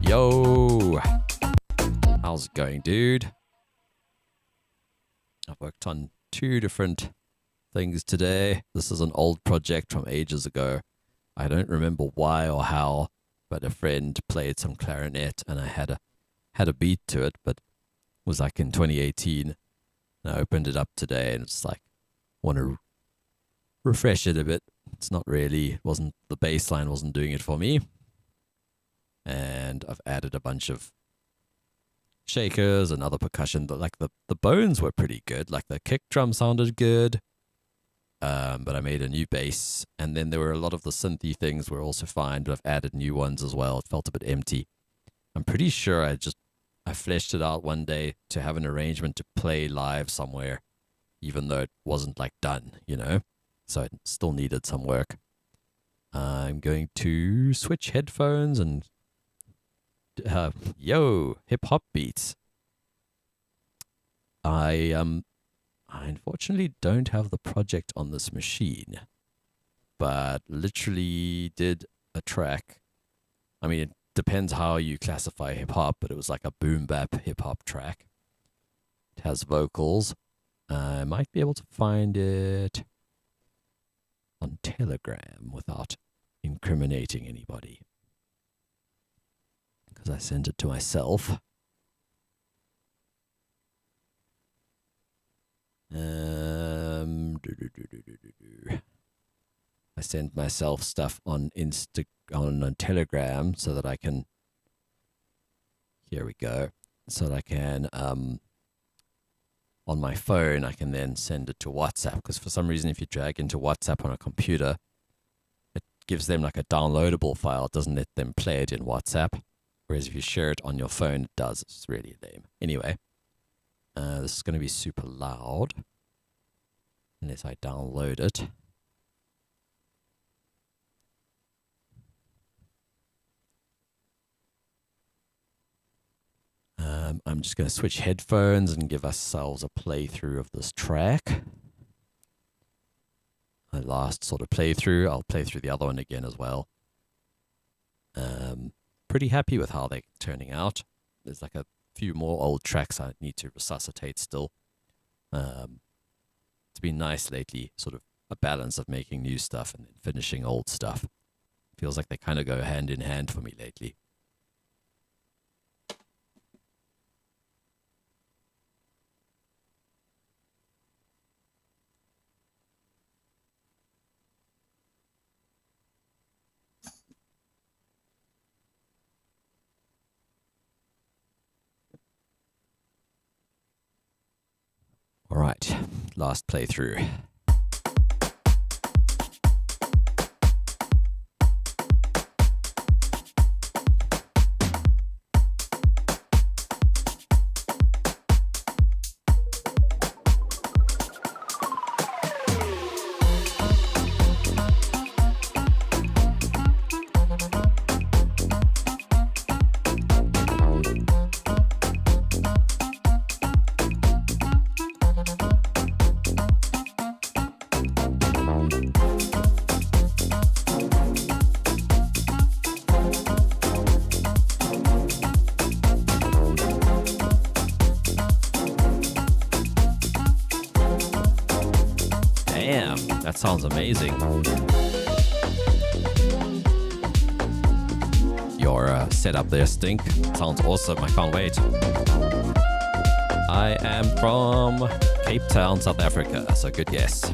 Yo! How's it going, dude? I've worked on 2 different things today. This is an old project from ages ago. I don't remember why or how, but a friend played some clarinet and I had a beat to it, but it was like in 2018. And I opened it up today and it's like, want to refresh it a bit. It's not really, the bass line wasn't doing it for me. And I've added a bunch of shakers and other percussion, but like the bones were pretty good. Like the kick drum sounded good. But I made a new bass, and then there were a lot of the synthy things were also fine, but I've added new ones as well. It felt a bit empty. I'm pretty sure I fleshed it out one day to have an arrangement to play live somewhere, even though it wasn't like done, you know? So it still needed some work. I'm going to switch headphones and hip hop beats. I unfortunately don't have the project on this machine, but literally did a track. I mean, it depends how you classify hip hop, but it was like a boom bap hip hop track. It has vocals. I might be able to find it on Telegram without incriminating anybody, because I sent it to myself. I sent myself stuff on on Telegram so that I can. Here we go. So that I can on my phone I can then send it to WhatsApp, because for some reason if you drag into WhatsApp on a computer, it gives them like a downloadable file. It doesn't let them play it in WhatsApp. Whereas if you share it on your phone, it does. It's really lame. Anyway. This is going to be super loud unless I download it. I'm just going to switch headphones and give ourselves a playthrough of this track. My last sort of playthrough. I'll play through the other one again as well. Pretty happy with how they're turning out. There's like a few more old tracks I need to resuscitate still. It's been nice lately, sort of a balance of making new stuff and then finishing old stuff. Feels like they kind of go hand in hand for me lately. All right, last playthrough. That sounds amazing. Yo. your setup there, Stink. Sounds awesome. I can't wait. I am from Cape Town, South Africa, so good guess.